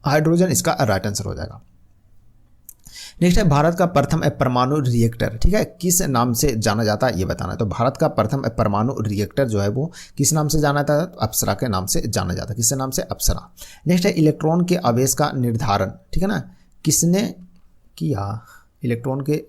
हाइड्रोजन इसका राइट आंसर हो जाएगा। नेक्स्ट है भारत का प्रथम परमाणु रिएक्टर। ठीक है, किस नाम से जाना जाता है, ये बताना है। तो भारत का प्रथम परमाणु रिएक्टर जो है वो किस नाम से जाना जाता है? तो अप्सरा के नाम से जाना जाता है। किसके नाम से? अप्सरा। नेक्स्ट है इलेक्ट्रॉन के आवेश का निर्धारण, ठीक है ना, किसने किया? इलेक्ट्रॉन के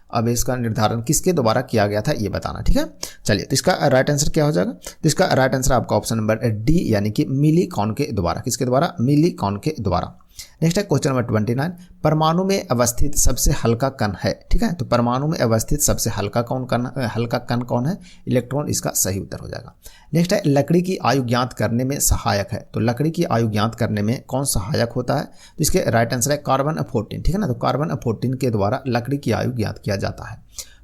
आवेश का निर्धारण किसके द्वारा किया गया था, ये बताना। ठीक है, चलिए तो इसका राइट आंसर क्या हो जाएगा? तो इसका राइट आंसर आपका ऑप्शन नंबर डी, यानी कि मिलीकॉन के द्वारा। किसके द्वारा? मिलीकॉन के द्वारा। नेक्स्ट है क्वेश्चन नंबर 29 परमाणु में अवस्थित सबसे हल्का कण है। ठीक है, तो परमाणु में अवस्थित सबसे हल्का कण कौन है? इलेक्ट्रॉन इसका सही उत्तर हो जाएगा। नेक्स्ट है लकड़ी की आयु ज्ञात करने में सहायक है। तो लकड़ी की आयु ज्ञात करने में कौन सहायक होता है? तो इसके राइट आंसर है कार्बन 14। ठीक है ना, तो कार्बन 14 के द्वारा लकड़ी की आयु ज्ञात किया जाता है।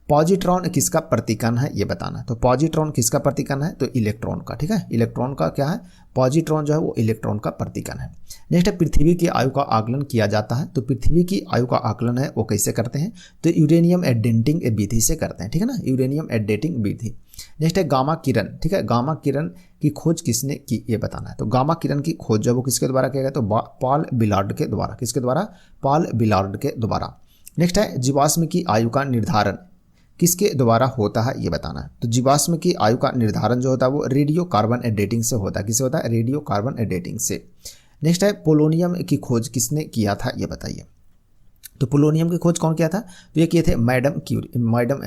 पॉजिट्रॉन किसका प्रतिकण है, ये बताना है। तो पॉजिट्रॉन किसका प्रतिकण है? तो इलेक्ट्रॉन का। ठीक है, इलेक्ट्रॉन का क्या है? पॉजिट्रॉन जो है वो इलेक्ट्रॉन का प्रतिकण है। नेक्स्ट है पृथ्वी की आयु का आकलन किया जाता है। तो पृथ्वी की आयु का आकलन है वो कैसे करते हैं? तो यूरेनियम डेटिंग विधि से करते हैं। ठीक है ना, यूरेनियम डेटिंग विधि। नेक्स्ट है गामा किरण। ठीक है, गामा किरण की खोज किसने की, ये बताना है। तो गामा किरण की खोज जो है वो किसके द्वारा किया गया? तो पॉल बिलार्ड के द्वारा। किसके द्वारा? पॉल बिलार्ड के द्वारा। नेक्स्ट है जीवाश्म की आयु का निर्धारण किसके द्वारा होता है, ये बताना है। तो जीवाश्म की आयु का निर्धारण जो होता है वो रेडियो कार्बन डेटिंग से होता है। किससे होता है? रेडियो कार्बन डेटिंग से। नेक्स्ट है पोलोनियम की खोज किसने किया था, ये बताइए। तो पोलोनियम की खोज कौन किया था? तो ये किए थे मैडम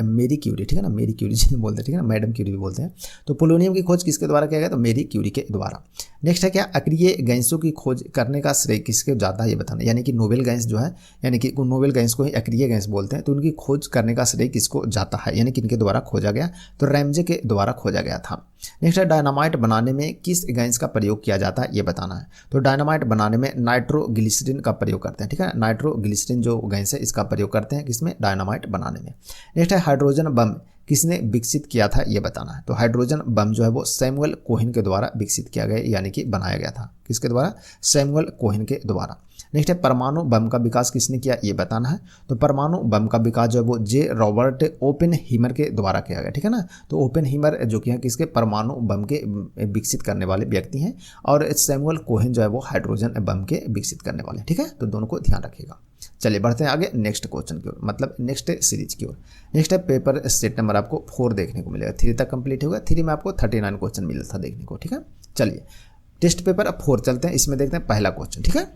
मेरी क्यूरी। ठीक है ना, मेरी क्यूरी जिन्हें बोलते हैं। ठीक है ना, मैडम क्यूरी भी बोलते हैं। तो पोलोनियम की खोज किसके द्वारा किया गया? तो मेरी क्यूरी के द्वारा। नेक्स्ट है क्या? अक्रिय गैसों की खोज करने का श्रेय किसके जाता है, ये बताना। यानी कि नोबेल गैस जो है, यानी कि नोबेल गैस को ही अक्रिय गैस बोलते हैं। तो उनकी खोज करने का श्रेय किसको जाता है, यानी कि इनके द्वारा खोजा गया? तो रैमजे के द्वारा खोजा गया था। नेक्स्ट है डायनामाइट बनाने में किस गैस का प्रयोग किया जाता है, ये बताना है। तो डायनामाइट बनाने में नाइट्रोग्लिसरीन का प्रयोग करते हैं। ठीक है, नाइट्रोग्लिसरीन जो गैस है इसका प्रयोग करते हैं किसमें? डायनामाइट बनाने में। नेक्स्ट है हाइड्रोजन बम किसने विकसित किया था ये बताना है। तो हाइड्रोजन बम जो है वो सैमुअल कोहेन के द्वारा विकसित किया गया यानी कि बनाया गया था। किसके द्वारा? सैमुअल कोहेन के द्वारा। नेक्स्ट है परमाणु बम का विकास किसने किया ये बताना है। तो परमाणु बम का विकास जो है वो जे रॉबर्ट ओपेनहीमर के द्वारा किया गया, ठीक है ना। तो ओपेनहीमर जो कि है किसके? परमाणु बम के विकसित करने वाले व्यक्ति हैं, और सैमुअल कोहेन जो है वो हाइड्रोजन बम के विकसित करने वाले, ठीक है। तो दोनों को ध्यान रखिएगा। चलिए बढ़ते हैं आगे नेक्स्ट क्वेश्चन की ओर, मतलब नेक्स्ट सीरीज की ओर। नेक्स्ट है पेपर सेट नंबर आपको 4 देखने को मिलेगा। 3 तक कंप्लीट होगा। 3 में आपको 39 क्वेश्चन मिला था देखने को, ठीक है। चलिए टेस्ट पेपर 4 चलते हैं, इसमें देखते हैं पहला क्वेश्चन, ठीक है।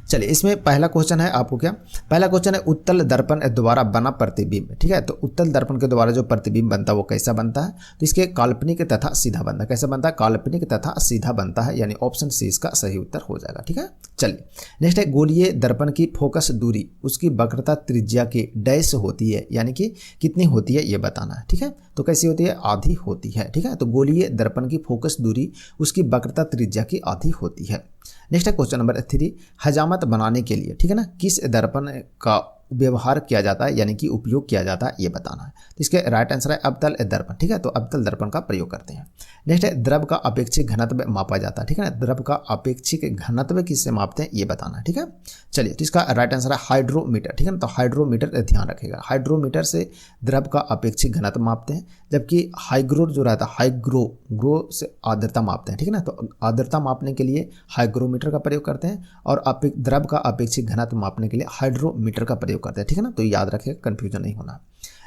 चलिए इसमें पहला क्वेश्चन है आपको क्या? पहला क्वेश्चन है उत्तल दर्पण द्वारा बना प्रतिबिंब, ठीक है। तो उत्तल दर्पण के द्वारा जो प्रतिबिंब बनता है वो कैसा बनता है? तो इसके काल्पनिक तथा सीधा बनता है। कैसा बनता है? काल्पनिक तथा सीधा बनता है, यानी ऑप्शन सी इसका सही उत्तर हो जाएगा, ठीक है। चलिए नेक्स्ट है गोलीय दर्पण की फोकस दूरी उसकी वक्रता त्रिज्या की डैश होती है, यानी कि कितनी होती है ये बताना है, ठीक है। तो कैसी होती है? आधी होती है, ठीक है। तो गोलीय दर्पण की फोकस दूरी उसकी वक्रता त्रिज्या की आधी होती है। नेक्स्ट है क्वेश्चन नंबर 3, हजामत बनाने के लिए, ठीक है ना, किस दर्पण का व्यवहार किया जाता है यानी कि उपयोग किया जाता है ये बताना है। तो इसके राइट आंसर है अवतल दर्पण, ठीक है। तो अवतल दर्पण का प्रयोग करते हैं। नेक्स्ट है द्रव का अपेक्षिक घनत्व मापा जाता है, ठीक है ना। द्रव का अपेक्षिक घनत्व किससे मापते हैं ये बताना है, ठीक है। चलिए तो इसका राइट आंसर है हाइड्रोमीटर, ठीक है ना। तो हाइड्रोमीटर ध्यान रखेगा, हाइड्रोमीटर से द्रव का अपेक्षिक घनत्व मापते हैं, जबकि हाइग्रो जो रहता है हाइग्रो से आर्द्रता मापते हैं, ठीक है ना। तो आर्द्रता मापने के लिए हाइग्रोमीटर का प्रयोग करते हैं, और द्रव का अपेक्षिक घनत्व मापने के लिए हाइड्रोमीटर का प्रयोग करते हैं, ठीक है ना। तो याद रखिएगा, कंफ्यूजन नहीं होना।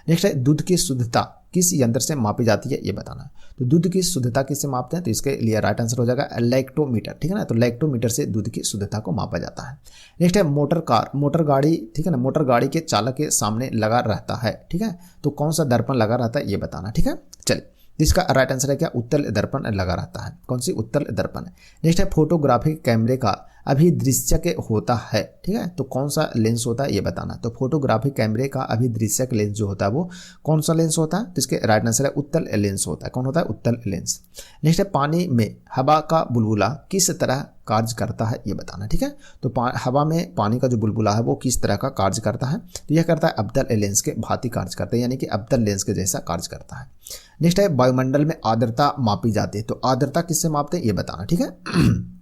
नेक्स्ट है दूध की शुद्धता किस यंत्र से मापी जाती है ये बताना है। तो दूध की शुद्धता किससे मापते हैं? तो इसके लिए राइट आंसर हो जाएगा लैक्टोमीटर, ठीक है ना। तो लैक्टोमीटर से दूध की शुद्धता को मापा जाता है। नेक्स्ट है मोटर गाड़ी, ठीक है ना। मोटर गाड़ी के चालक के सामने लगा रहता है, ठीक है। तो कौन सा दर्पण लगा रहता है ये बताना, ठीक है। चलिए इसका राइट आंसर है क्या? उत्तल दर्पण लगा रहता है। कौन सी? उत्तल दर्पण है। नेक्स्ट है फोटोग्राफिक कैमरे का अभिदृश्यक होता है, ठीक है। तो कौन सा लेंस होता है ये बताना। तो फोटोग्राफिक कैमरे का अभिदृश्यक लेंस जो होता है वो कौन सा लेंस होता है? तो इसके राइट आंसर है उत्तल लेंस होता है। कौन होता है? उत्तल लेंस। नेक्स्ट है पानी में हवा का बुलबुला किस तरह कार्य करता है ये बताना, ठीक है। तो हवा में पानी का जो बुलबुला है वो किस तरह का कार्य करता है? तो यह करता है अवतल लेंस के भांति कार्य करता है, यानी कि अवतल लेंस के जैसा कार्य करता है। नेक्स्ट है वायुमंडल में आर्द्रता मापी जाती है। तो आर्द्रता किससे मापते हैं ये बताना, ठीक है।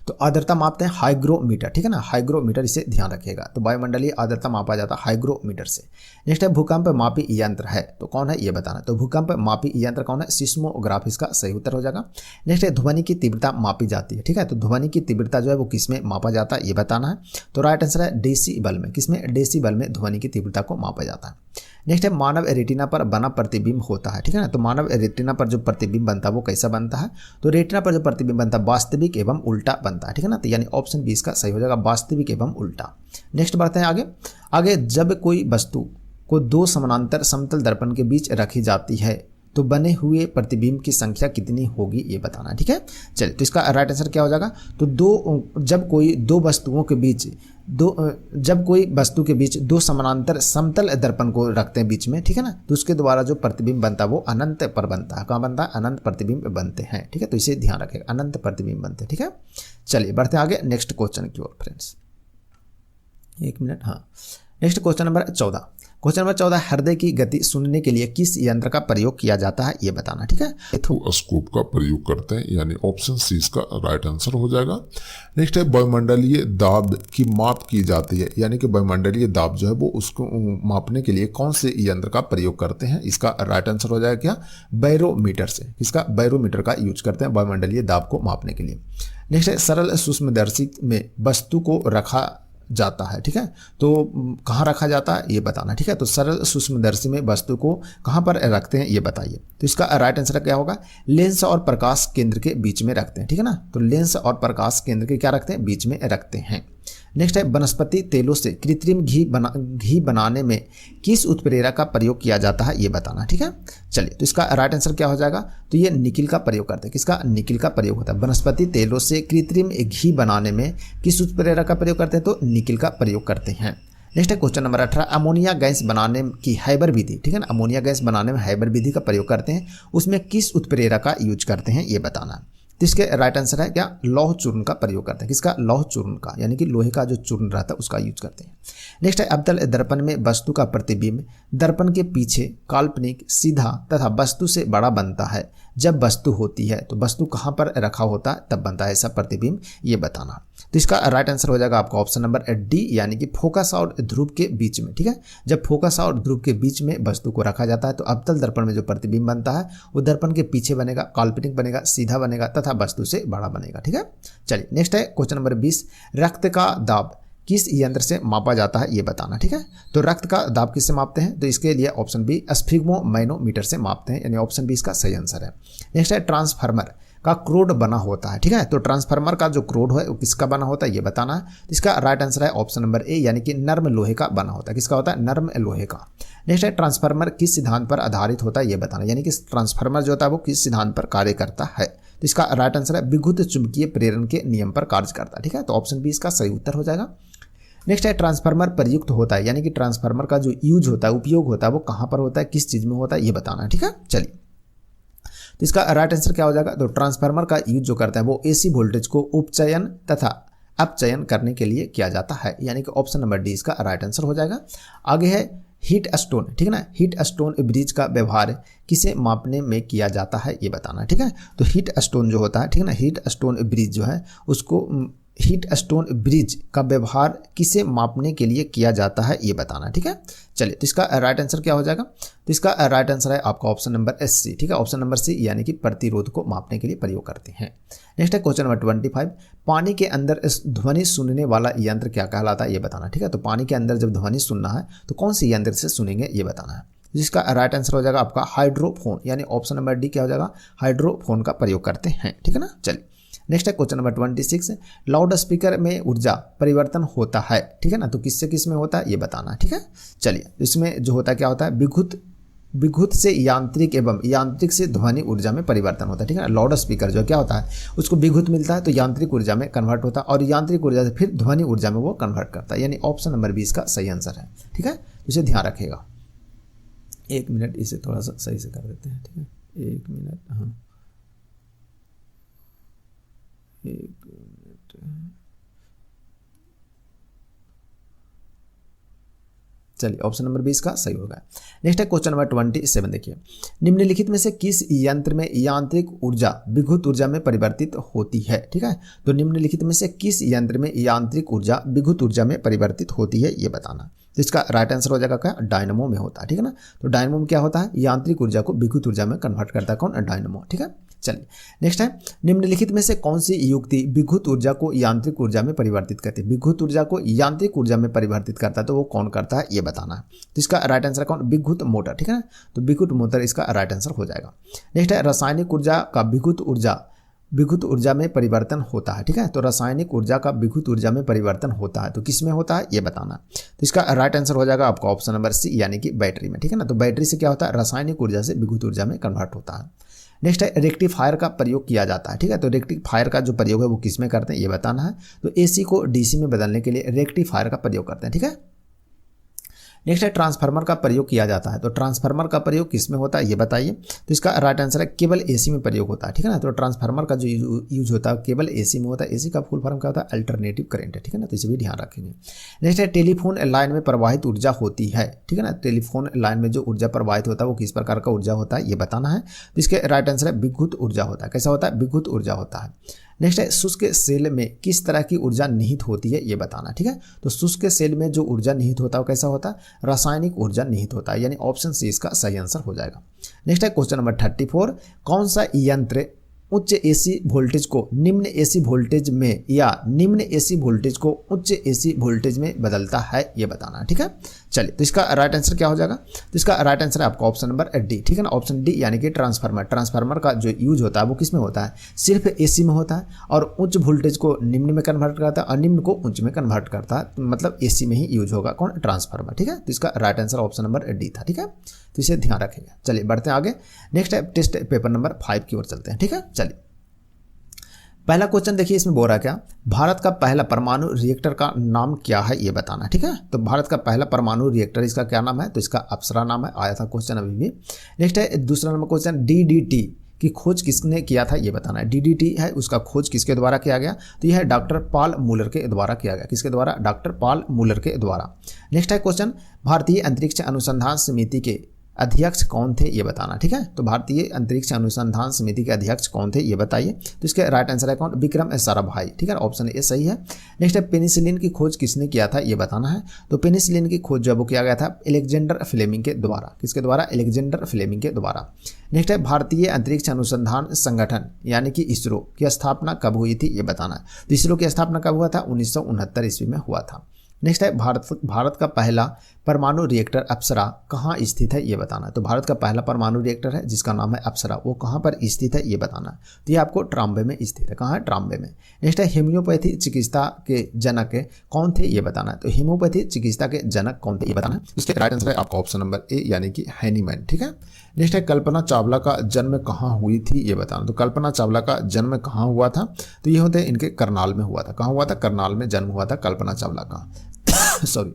तो आर्द्रता मापते हैं हाइग्रोमीटर, ठीक है ना। हाइग्रोमीटर, इसे ध्यान रखिएगा। तो वायुमंडलीय आर्द्रता मापा जाता है हाइग्रोमीटर से। नेक्स्ट है भूकंप मापी यंत्र है, तो कौन है ये बताना। तो भूकंप मापी यंत्र कौन है? सिस्मोग्राफ इसका सही उत्तर हो जाएगा। नेक्स्ट है ध्वनि की तीव्रता मापी जाती है, ठीक है। तो ध्वनि की तीव्रता जो है वो किसमें मापा जाता है ये बताना है। तो राइट आंसर है डेसिबल में। किसमें? डेसिबल में ध्वनि की तीव्रता को मापा जाता है। नेक्स्ट है मानव रेटिना पर बना प्रतिबिंब होता है, ठीक है ना। तो मानव रेटिना पर जो प्रतिबिंब बनता है वो कैसा बनता है? तो रेटिना पर जो प्रतिबिंब बनता है वास्तविक एवं उल्टा बनता है, ठीक है ना। तो यानी ऑप्शन बी इसका सही हो जाएगा, वास्तविक एवं उल्टा। नेक्स्ट बढ़ते हैं आगे जब कोई वस्तु को 2 समानांतर समतल दर्पण के बीच रखी जाती है तो बने हुए प्रतिबिंब की संख्या कितनी होगी ये बताना, ठीक है। चलिए तो इसका राइट आंसर क्या हो जाएगा? तो जब कोई वस्तु के बीच 2 समानांतर समतल दर्पण को रखते हैं बीच में, ठीक है ना, तो उसके द्वारा जो प्रतिबिंब बनता है वो अनंत पर बनता है। कहाँ बनता है? अनंत प्रतिबिंब बनते हैं, ठीक है। तो इसे ध्यान रखेगा, अनंत प्रतिबिंब बनते हैं, ठीक है। चलिए बढ़ते हैं आगे नेक्स्ट क्वेश्चन की ओर फ्रेंड्स। 1 मिनट, हाँ। Next question number 14। Question number 14, हृदय की गति सुनने के लिए किस यंत्र का प्रयोग किया जाता है ये बताना, ठीक है। स्कोप का प्रयोग करते हैं, यानी ऑप्शन सी इसका राइट आंसर हो जाएगा। नेक्स्ट है वायुमंडलीय दाब की माप की जाती है, यानी कि वायुमंडलीय दाब जो है वो उसको मापने के लिए कौन से यंत्र का प्रयोग करते हैं? इसका राइट आंसर हो जाएगा क्या? बैरोमीटर से। इसका बैरोमीटर का यूज करते हैं वायुमंडलीय दाब को मापने के लिए। नेक्स्ट है सरल सूक्ष्मदर्शी में वस्तु को रखा जाता है, ठीक है। तो कहाँ रखा जाता है ये बताना, ठीक है। तो सरल सूक्ष्मदर्शी में वस्तु को कहाँ पर रखते हैं ये बताइए। तो इसका राइट आंसर क्या होगा? लेंस और प्रकाश केंद्र के बीच में रखते हैं, ठीक है ना। तो लेंस और प्रकाश केंद्र के क्या रखते हैं? बीच में रखते हैं। नेक्स्ट है वनस्पति तेलों से कृत्रिम घी बनाने में किस उत्प्रेरक का प्रयोग किया जाता है ये बताना, ठीक है। चलिए तो इसका राइट आंसर क्या हो जाएगा? तो ये निकिल का प्रयोग करते हैं। किसका? निकिल का प्रयोग होता है। वनस्पति तेलों से कृत्रिम घी बनाने में किस उत्प्रेरक का प्रयोग करते हैं? तो निकिल का प्रयोग करते हैं। नेक्स्ट है क्वेश्चन नंबर 18, अमोनिया गैस बनाने की हैबर विधि, ठीक है ना। अमोनिया गैस बनाने में हैबर विधि का प्रयोग करते हैं, उसमें किस उत्प्रेरक का यूज करते हैं ये बताना। तो इसके राइट आंसर है क्या, लौह चूर्ण का प्रयोग करते हैं। किसका, लौह चूर्ण का, यानी कि लोहे का जो चूर्ण रहता है उसका यूज करते हैं। नेक्स्ट है अवतल दर्पण में वस्तु का प्रतिबिंब दर्पण के पीछे काल्पनिक, सीधा तथा वस्तु से बड़ा बनता है। जब वस्तु होती है तो वस्तु कहाँ पर रखा होता है तब बनता है ऐसा प्रतिबिंब, ये बताना। तो इसका राइट आंसर हो जाएगा आपका ऑप्शन नंबर डी, यानी कि फोकस और ध्रुव के बीच में। ठीक है, जब फोकस और ध्रुव के बीच में वस्तु को रखा जाता है तो अवतल दर्पण में जो प्रतिबिंब बनता है वो दर्पण के पीछे बनेगा, काल्पनिक बनेगा, सीधा बनेगा तथा वस्तु से बड़ा बनेगा। ठीक है, चलिए नेक्स्ट है क्वेश्चन नंबर 20, रक्त का दाब किस यंत्र से मापा जाता है ये बताना। ठीक है, तो रक्त का दाब किससे मापते हैं, तो इसके लिए ऑप्शन बी स्फिग्मोमैनोमीटर से मापते हैं, यानी ऑप्शन बी इसका सही आंसर है। नेक्स्ट है ट्रांसफार्मर का क्रोड बना होता है। ठीक है, तो ट्रांसफार्मर का जो क्रोड है वो किसका बना होता है ये बताना है। तो इसका राइट आंसर है ऑप्शन नंबर ए, यानी कि नर्म लोहे का बना होता है। किसका होता है, नर्म लोहे का। नेक्स्ट है ट्रांसफार्मर किस सिद्धांत पर आधारित होता है ये बताना, यानी कि ट्रांसफार्मर जो होता है वो किस सिद्धांत पर कार्य करता है। तो इसका राइट आंसर है विद्युत चुंबकीय प्रेरण के नियम पर कार्य करता है। ठीक है, तो ऑप्शन बी इसका सही उत्तर हो जाएगा। नेक्स्ट है ट्रांसफार्मर प्रयुक्त होता है, यानी कि ट्रांसफार्मर का जो यूज होता है, उपयोग होता है वो कहाँ पर होता है, किस चीज़ में होता है ये बताना है। ठीक है, चलिए तो इसका राइट आंसर क्या हो जाएगा, तो ट्रांसफार्मर का यूज जो करता है वो एसी वोल्टेज को उपचयन तथा अपचयन करने के लिए किया जाता है, यानी कि ऑप्शन नंबर डी इसका राइट आंसर हो जाएगा। आगे है हीट स्टोन। ठीक है ना, हीट स्टोन ब्रिज का व्यवहार किसे मापने में किया जाता है ये बताना। ठीक है, तो हीट स्टोन जो होता है, ठीक है ना, हीट स्टोन ब्रिज जो है उसको हीट स्टोन ब्रिज का व्यवहार किसे मापने के लिए किया जाता है ये बताना। ठीक है, चलिए तो इसका राइट आंसर क्या हो जाएगा, तो इसका राइट आंसर है आपका ऑप्शन नंबर सी। ठीक है, ऑप्शन नंबर सी, यानी कि प्रतिरोध को मापने के लिए प्रयोग करते हैं। नेक्स्ट है क्वेश्चन नंबर 25, पानी के अंदर ध्वनि सुनने वाला यंत्र क्या कहलाता है ये बताना। ठीक है, तो पानी के अंदर जब ध्वनि सुनना है तो कौन सी यंत्र से सुनेंगे ये बताना है। जिसका राइट आंसर हो जाएगा आपका हाइड्रोफोन, यानी ऑप्शन नंबर डी क्या हो जाएगा, हाइड्रोफोन का प्रयोग करते हैं। ठीक है ना, चलिए नेक्स्ट है क्वेश्चन नंबर 26, लाउड स्पीकर में ऊर्जा परिवर्तन होता है। ठीक है ना, तो किससे किस में होता है ये बताना। ठीक है, चलिए इसमें जो होता है क्या होता है, विद्युत से यांत्रिक एवं यांत्रिक से ध्वनि ऊर्जा में परिवर्तन होता है। ठीक है ना, लाउड स्पीकर जो क्या होता है उसको विद्युत मिलता है तो यांत्रिक ऊर्जा में कन्वर्ट होता है और यांत्रिक ऊर्जा से फिर ध्वनि ऊर्जा में वो कन्वर्ट करता है, यानी ऑप्शन नंबर 20 का सही आंसर है। ठीक है, इसे ध्यान रखिएगा। 1 मिनट इसे थोड़ा सा सही से कर देते हैं। ठीक है, 1 मिनट, हाँ 1 मिनट, चलिए ऑप्शन नंबर 20 का सही होगा। नेक्स्ट है क्वेश्चन नंबर 27, देखिए निम्नलिखित में से किस यंत्र में यांत्रिक ऊर्जा विद्युत ऊर्जा में परिवर्तित होती है। ठीक है, तो निम्नलिखित में से किस यंत्र में यांत्रिक ऊर्जा विद्युत ऊर्जा में परिवर्तित होती है ये बताना। तो इसका राइट आंसर हो जाएगा क्या, डायनमो में होता है। ठीक है ना, तो डायनमो में क्या होता है, यांत्रिक ऊर्जा को विद्युत ऊर्जा में कन्वर्ट करता है, कौन, डायनमो। ठीक है, चलिए नेक्स्ट है निम्नलिखित में से कौन सी युक्ति विद्युत ऊर्जा को यांत्रिक ऊर्जा में परिवर्तित करती है। विद्युत ऊर्जा को यांत्रिक ऊर्जा में परिवर्तित करता है तो वो कौन करता है ये बताना है। तो इसका राइट आंसर कौन, विद्युत मोटर। ठीक है ना, तो विद्युत मोटर इसका राइट आंसर हो जाएगा। नेक्स्ट है रासायनिक ऊर्जा का विद्युत ऊर्जा में परिवर्तन होता है। ठीक है, तो रासायनिक ऊर्जा का विद्युत ऊर्जा में परिवर्तन होता है तो किस में होता है ये बताना। तो इसका राइट आंसर हो जाएगा आपका ऑप्शन नंबर सी, यानी कि बैटरी में। ठीक है ना, तो बैटरी से क्या होता है, रासायनिक ऊर्जा से विद्युत ऊर्जा में कन्वर्ट होता है। नेक्स्ट है रेक्टिफायर का प्रयोग किया जाता है। ठीक है, तो रेक्टिफायर का जो प्रयोग है वो किस में करते हैं ये बताना है। तो एसी को डीसी में बदलने के लिए रेक्टिफायर का प्रयोग करते हैं। ठीक है, नेक्स्ट है ट्रांसफार्मर का प्रयोग किया जाता है। तो ट्रांसफार्मर का प्रयोग किस में होता है ये बताइए। तो इसका राइट आंसर है केवल एसी में प्रयोग होता है। ठीक है ना, तो ट्रांसफार्मर का जो यूज होता है केवल एसी में होता है। एसी का फुल फॉर्म क्या होता है, अल्टरनेटिव करंट है। ठीक है ना, तो इसे भी ध्यान रखेंगे। नेक्स्ट है टेलीफोन लाइन में प्रवाहित ऊर्जा होती है। ठीक है ना, टेलीफोन लाइन में जो ऊर्जा प्रवाहित होता है वो किस प्रकार का ऊर्जा होता है ये बताना है। तो इसके राइट आंसर है विद्युत ऊर्जा होता है। कैसा होता है, विद्युत ऊर्जा होता है। नेक्स्ट है शुष्क सेल में किस तरह की ऊर्जा निहित होती है ये बताना। ठीक है, तो शुष्क सेल में जो ऊर्जा निहित होता है वो कैसा होता है, रासायनिक ऊर्जा निहित होता है, यानी ऑप्शन सी इसका सही आंसर हो जाएगा। नेक्स्ट है क्वेश्चन नंबर 34, कौन सा यंत्र उच्च एसी वोल्टेज को निम्न एसी वोल्टेज में या निम्न एसी वोल्टेज को उच्च एसी वोल्टेज में बदलता है ये बताना। ठीक है, चलिए तो इसका राइट आंसर क्या हो जाएगा। तो इसका राइट आंसर है आपका ऑप्शन नंबर डी। ठीक है ना, ऑप्शन डी, यानी कि ट्रांसफार्मर। ट्रांसफार्मर का जो यूज होता है वो किस में होता है, सिर्फ एसी में होता है और उच्च वोल्टेज को निम्न में कन्वर्ट करता है और निम्न को उच्च में कन्वर्ट करता है, मतलब एसी में ही यूज होगा, कौन, ट्रांसफार्मर। ठीक है, तो इसका right answer option number D था। ठीक है, तो इसे ध्यान रखेगा। चलिए बढ़ते हैं आगे। नेक्स्ट है टेस्ट पेपर नंबर 5 की ओर चलते हैं। ठीक है, चलिए पहला क्वेश्चन देखिए, इसमें बोल रहा है क्या, भारत का पहला परमाणु रिएक्टर का नाम क्या है ये बताना। ठीक है, तो भारत का पहला परमाणु रिएक्टर इसका क्या नाम है, तो इसका अप्सरा नाम है, आया था क्वेश्चन अभी भी। नेक्स्ट है दूसरा नंबर क्वेश्चन, DDT की खोज किसने किया था ये बताना है। डीडीटी है उसका खोज किसके द्वारा किया गया, तो यह है डॉक्टर पॉल मूलर के द्वारा किया गया। किसके द्वारा, डॉक्टर पॉल मूलर के द्वारा। नेक्स्ट है क्वेश्चन, भारतीय अंतरिक्ष अनुसंधान समिति के अध्यक्ष कौन थे ये बताना। ठीक है, तो भारतीय अंतरिक्ष अनुसंधान समिति के अध्यक्ष कौन थे ये बताइए। तो इसके राइट आंसर है कौन, विक्रम साराभाई। ठीक है, ऑप्शन ए सही है। नेक्स्ट है पेनिसिलिन की खोज किसने किया था ये बताना है। तो पेनिसिलिन की खोज जो वो किया गया था अलेक्जेंडर फ्लेमिंग के द्वारा। किसके द्वारा, अलेक्जेंडर फ्लेमिंग के द्वारा। नेक्स्ट है भारतीय अंतरिक्ष अनुसंधान संगठन यानी कि इसरो की स्थापना कब हुई थी ये बताना है। तो इसरो की स्थापना कब हुआ था, 1969 ईस्वी में हुआ था। नेक्स्ट है भारत का पहला परमाणु रिएक्टर अप्सरा कहाँ स्थित है ये बताना है। तो भारत का पहला परमाणु रिएक्टर है जिसका नाम है अप्सरा, वो कहाँ पर स्थित है ये बताना है। तो ये आपको ट्राम्बे में स्थित है। कहाँ है, ट्राम्बे में। नेक्स्ट है होम्योपैथी चिकित्सा के जनक कौन थे ये बताना है। तो होम्योपैथी चिकित्सा के जनक कौन थे ये बताना है। इसके राइट आंसर है आपका ऑप्शन नंबर ए यानी कि हैनीमैन। ठीक है, नेक्स्ट है कल्पना चावला का जन्म कहाँ हुई थी ये बताना। तो कल्पना चावला का जन्म कहाँ हुआ था, तो ये होते इनके करनाल में हुआ था। कहाँ हुआ था, करनाल में जन्म हुआ था कल्पना चावला का। सॉरी।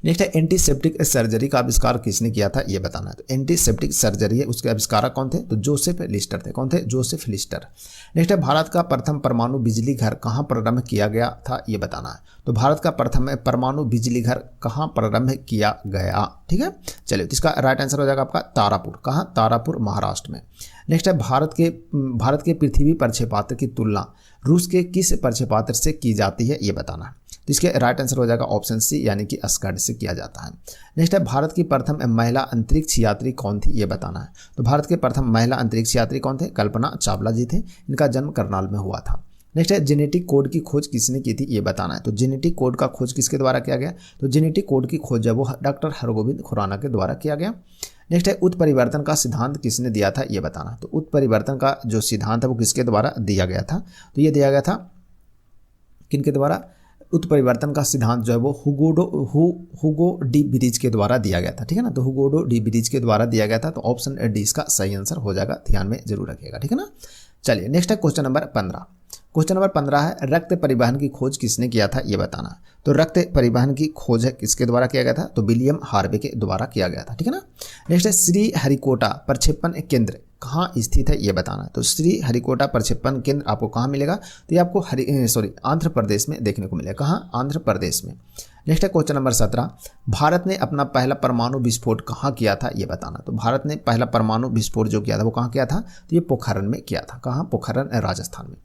नेक्स्ट है एंटीसेप्टिक सर्जरी का आविष्कार किसने किया था ये बताना है। तो एंटीसेप्टिक सर्जरी है उसके आविष्कारक कौन थे, तो जोसेफ लिस्टर थे। कौन थे, जोसेफ लिस्टर। नेक्स्ट है भारत का प्रथम परमाणु बिजली घर कहाँ प्रारंभ किया गया था ये बताना है। तो भारत का प्रथम परमाणु बिजली घर कहाँ प्रारंभ किया गया। ठीक है, चलिए तो इसका राइट आंसर हो जाएगा आपका तारापुर। कहाँ, तारापुर महाराष्ट्र में। नेक्स्ट है भारत के पृथ्वी प्रक्षेपात्र की तुलना रूस के किस प्रक्षेपात्र से की जाती है ये बताना है। तो इसके राइट आंसर हो जाएगा ऑप्शन सी यानी कि अस्कड से किया जाता है। नेक्स्ट है भारत की प्रथम महिला अंतरिक्ष यात्री कौन थी ये बताना है। तो भारत के प्रथम महिला अंतरिक्ष यात्री कौन थे, कल्पना चावला जी थे। इनका जन्म करनाल में हुआ था। नेक्स्ट है जेनेटिक कोड की खोज किसने की थी ये बताना है। तो जेनेटिक कोड का खोज किसके द्वारा किया गया, तो जेनेटिक कोड की खोज है वो डॉक्टर हरगोविंद खुराना के द्वारा किया गया। नेक्स्ट है उत्परिवर्तन का सिद्धांत किसने दिया था ये बताना। तो उत्परिवर्तन का जो सिद्धांत है वो किसके द्वारा दिया गया था, तो ये दिया गया था किनके द्वारा, उत्परिवर्तन का सिद्धांत जो है वो हुगो डी ब्रिज के द्वारा दिया गया था। ठीक है ना, तो हुगो डी ब्रिज के द्वारा दिया गया था। तो ऑप्शन डी इसका सही आंसर हो जाएगा, ध्यान में जरूर रखिएगा। ठीक है ना, चलिए नेक्स्ट है क्वेश्चन नंबर 15। क्वेश्चन नंबर 15 है रक्त परिवहन की खोज किसने किया था ये बताना। तो रक्त परिवहन की खोज है किसके द्वारा किया गया था, तो विलियम हार्वे के द्वारा किया गया था। ठीक है ना, नेक्स्ट है श्री हरिकोटा प्रक्षेपण केंद्र कहाँ स्थित है ये बताना। तो श्री हरिकोटा प्रक्षेपण केंद्र आपको कहाँ मिलेगा, तो ये आपको आंध्र प्रदेश में देखने को मिलेगा। कहाँ, आंध्र प्रदेश में। नेक्स्ट है क्वेश्चन नंबर 17, भारत ने अपना पहला परमाणु विस्फोट कहाँ किया था ये बताना। तो भारत ने पहला परमाणु विस्फोट जो किया था वो कहाँ किया था, तो ये पोखरण में किया था। कहाँ, पोखरण राजस्थान में।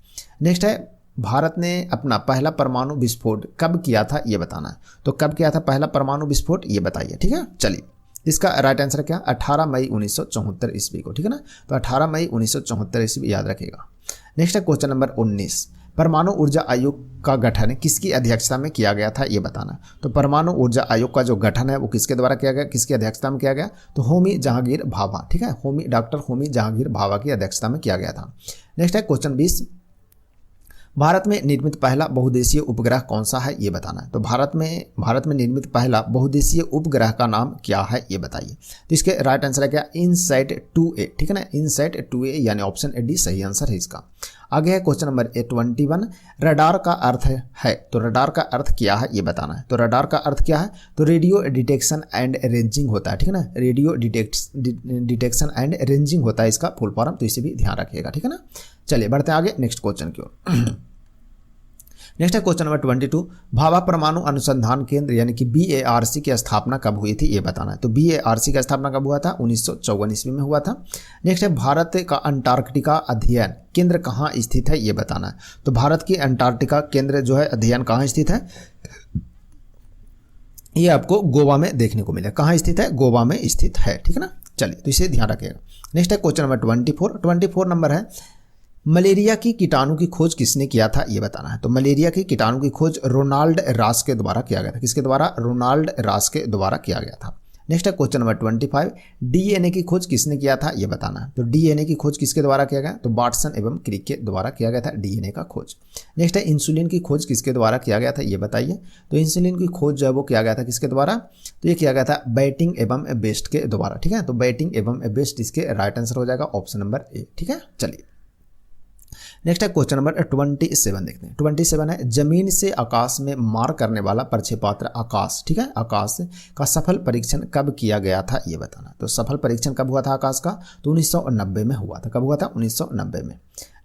नेक्स्ट है भारत ने अपना पहला परमाणु विस्फोट कब किया था ये बताना है। तो कब किया था पहला परमाणु विस्फोट ये बताइए। ठीक है, चलिए इसका राइट आंसर क्या, 18 मई 1974 ईस्वी को। ठीक है ना, तो 18 मई 1974 ईस्वी याद रखिएगा। नेक्स्ट है क्वेश्चन नंबर 19, परमाणु ऊर्जा आयोग का गठन किसकी अध्यक्षता में किया गया था ये बताना। तो परमाणु ऊर्जा आयोग का जो गठन है वो किसके द्वारा किया गया, किसकी अध्यक्षता में किया गया, तो होमी जहांगीर भाभा। ठीक है, डॉक्टर होमी जहांगीर भाभा की अध्यक्षता में किया गया था। नेक्स्ट है क्वेश्चन 20, भारत में निर्मित पहला बहुदेशीय उपग्रह कौन सा है ये बताना है। तो भारत में निर्मित पहला बहुदेशीय उपग्रह का नाम क्या है ये बताइए। तो इसके राइट आंसर है क्या, इनसैट 2A। ठीक है ना, इनसैट 2A यानी ऑप्शन डी सही आंसर है इसका। आगे है क्वेश्चन नंबर 21, रडार का अर्थ है। तो रडार का अर्थ क्या है ये बताना है। तो रडार का अर्थ क्या है, तो रेडियो डिटेक्शन एंड रेंजिंग होता है। ठीक है ना, रेडियो डिटेक्शन एंड रेंजिंग होता है इसका फुल फॉर्म, तो इसे भी ध्यान रखिएगा। ठीक है ना, चलिए बढ़ते हैं आगे नेक्स्ट क्वेश्चन की ओर। नेक्स्ट है क्वेश्चन नंबर 22, भाभा परमाणु अनुसंधान केंद्र यानी कि BARC की स्थापना कब हुई थी ये बताना है। तो BARC का स्थापना कब हुआ था, 1954 ईस्वी में हुआ था। नेक्स्ट है भारत का अंटार्कटिका अध्ययन केंद्र कहाँ स्थित है ये बताना है। तो भारत की अंटार्कटिका केंद्र जो है अध्ययन कहाँ स्थित है, ये आपको गोवा में देखने को मिलेगा। कहाँ स्थित है, गोवा में स्थित है। ठीक है ना, चलिए तो इसे ध्यान रखिएगा। नेक्स्ट है क्वेश्चन नंबर 24 नंबर है, मलेरिया की कीटाणु की खोज किसने किया था ये बताना है। तो मलेरिया की कीटाणु की खोज रोनाल्ड रास के द्वारा किया गया था। किसके द्वारा, रोनाल्ड रास के द्वारा किया गया था। नेक्स्ट है क्वेश्चन नंबर 25, DNA की खोज किसने किया था ये बताना है। तो DNA की खोज किसके द्वारा किया गया, तो वाटसन एवं क्रिक के द्वारा किया गया था DNA का खोज। नेक्स्ट है इंसुलिन की खोज किसके द्वारा किया गया था ये बताइए। तो इंसुलिन की खोज जो है वो किया गया था किसके द्वारा, तो ये किया गया था बैटिंग एवं बेस्ट के द्वारा। ठीक है, तो बैटिंग एवं बेस्ट इसके राइट आंसर हो जाएगा ऑप्शन नंबर ए। ठीक है, चलिए नेक्स्ट है क्वेश्चन नंबर 27 देखते हैं। 27 है जमीन से आकाश में मार करने वाला प्रक्षेपास्त्र आकाश, ठीक है, आकाश का सफल परीक्षण कब किया गया था ये बताना। तो सफल परीक्षण कब हुआ था आकाश का? तो 1990 में हुआ था। कब हुआ था? 1990 में।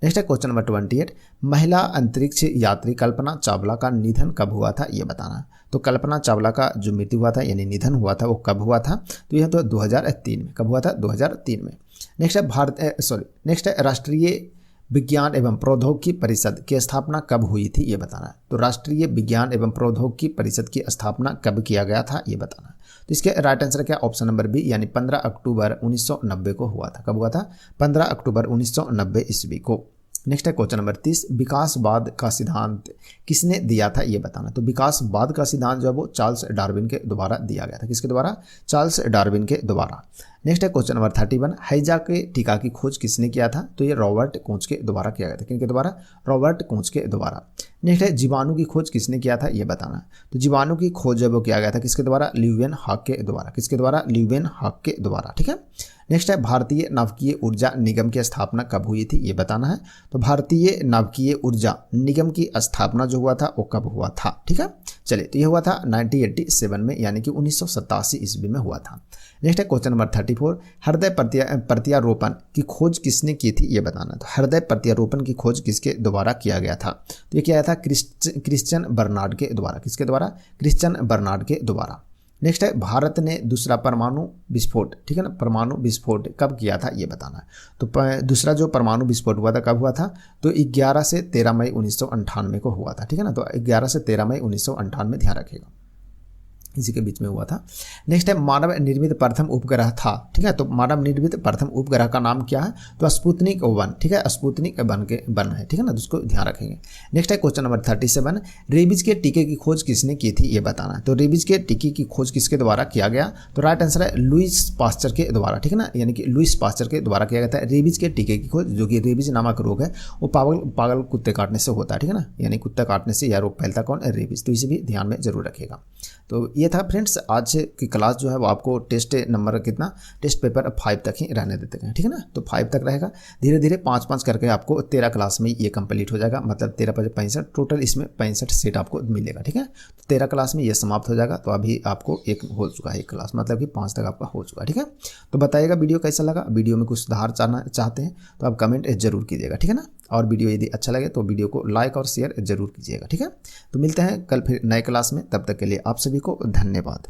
नेक्स्ट है क्वेश्चन नंबर 28 महिला अंतरिक्ष यात्री कल्पना चावला का निधन कब हुआ था ये बताना। तो कल्पना चावला का जो मृत्यु हुआ था यानी निधन हुआ था वो कब हुआ था? तो यह तो 2003 में। कब हुआ था? 2003 में। नेक्स्ट है राष्ट्रीय विज्ञान एवं प्रौद्योगिकी परिषद की स्थापना कब हुई थी ये बताना है। तो राष्ट्रीय विज्ञान एवं प्रौद्योगिकी परिषद की स्थापना कब किया गया था ये बताना है। तो इसके राइट आंसर क्या? ऑप्शन नंबर बी यानी 15 अक्टूबर 1990 को हुआ था। कब हुआ था? 15 अक्टूबर 1990 ईस्वी को। नेक्स्ट है क्वेश्चन नंबर 30 विकासवाद का सिद्धांत किसने दिया था ये बताना। तो विकासवाद का सिद्धांत जो है वो चार्ल्स डार्विन के द्वारा दिया गया था। किसके द्वारा? चार्ल्स डार्विन के द्वारा। नेक्स्ट है क्वेश्चन नंबर 31 हैजा के टीका की खोज किसने किया था? तो ये रॉबर्ट कोच के द्वारा किया गया था। किनके द्वारा? रॉबर्ट कोच के द्वारा। नेक्स्ट है जीवाणु की खोज किसने किया था ये बताना। तो जीवाणु की खोज जब वो किया गया था किसके द्वारा? ल्यूवेनहॉक के द्वारा। किसके द्वारा? ल्यूवेनहॉक के द्वारा, ठीक है। नेक्स्ट है भारतीय नाभिकीय ऊर्जा निगम की स्थापना कब हुई थी ये बताना है। तो भारतीय नाभिकीय ऊर्जा निगम की स्थापना जो हुआ था वो कब हुआ था, ठीक है। चलिए, तो ये हुआ था 1987 में यानी कि 1987 ईस्वी में हुआ था। नेक्स्ट है क्वेश्चन नंबर 34 हृदय प्रत्यारोपण की खोज किसने की थी ये बताना। तो हृदय प्रत्यारोपण की खोज किसके द्वारा किया गया था? तो ये किया गया था क्रिश्चियन बर्नार्ड के द्वारा। किसके द्वारा? क्रिश्चियन बर्नार्ड के द्वारा। नेक्स्ट है भारत ने दूसरा परमाणु विस्फोट, ठीक है ना, परमाणु विस्फोट कब किया था ये बताना है। तो दूसरा जो परमाणु विस्फोट हुआ था कब हुआ था? तो 11 से 13 मई 1998 को हुआ था, ठीक है ना। तो 11 से 13 मई 1998 ध्यान रखिएगा, इसी के बीच में हुआ था। नेक्स्ट है मानव निर्मित प्रथम उपग्रह था, ठीक है। तो मानव निर्मित प्रथम उपग्रह का नाम क्या है? तो स्पुतनिक 1, ठीक है, स्पुतनिक 1 है, ठीक है ना, तो उसको ध्यान रखेंगे। नेक्स्ट है क्वेश्चन नंबर 37 रेबीज के टीके की खोज किसने की थी ये बताना है। तो रेबीज के टीके की खोज किसके द्वारा किया गया? तो राइट आंसर है लुईस पास्चर के द्वारा, ठीक है ना, यानी कि लुईस पास्चर के द्वारा किया गया था रेबीज के टीके की खोज। जो कि रेबीज नामक रोग है वो पागल कुत्ते काटने से होता है, ठीक है ना, यानी कुत्ता काटने से यह रोग फैलता कौन? रेबीज। तो इसे भी ध्यान में जरूर रखिएगा। तो ये था फ्रेंड्स आज की क्लास जो है वो आपको टेस्ट नंबर कितना? टेस्ट पेपर 5 तक ही रहने देते हैं, ठीक है ना। तो 5 तक रहेगा, धीरे धीरे 5-5 करके आपको 13 क्लास में ये कंप्लीट हो जाएगा। मतलब 13×5 टोटल इसमें 65 सेट आपको मिलेगा, ठीक है। तो 13 क्लास में ये समाप्त हो जाएगा। तो अभी आपको एक हो चुका है एक क्लास, मतलब कि 5 तक आपका हो चुका है, ठीक है। तो बताइएगा वीडियो कैसा लगा। वीडियो में कुछ सुधार चाहते हैं तो आप कमेंट जरूर कीजिएगा, ठीक है ना। और वीडियो यदि अच्छा लगे तो वीडियो को लाइक और शेयर जरूर कीजिएगा, ठीक है। तो मिलते हैं कल फिर नए क्लास में, तब तक के लिए आप सभी को धन्यवाद।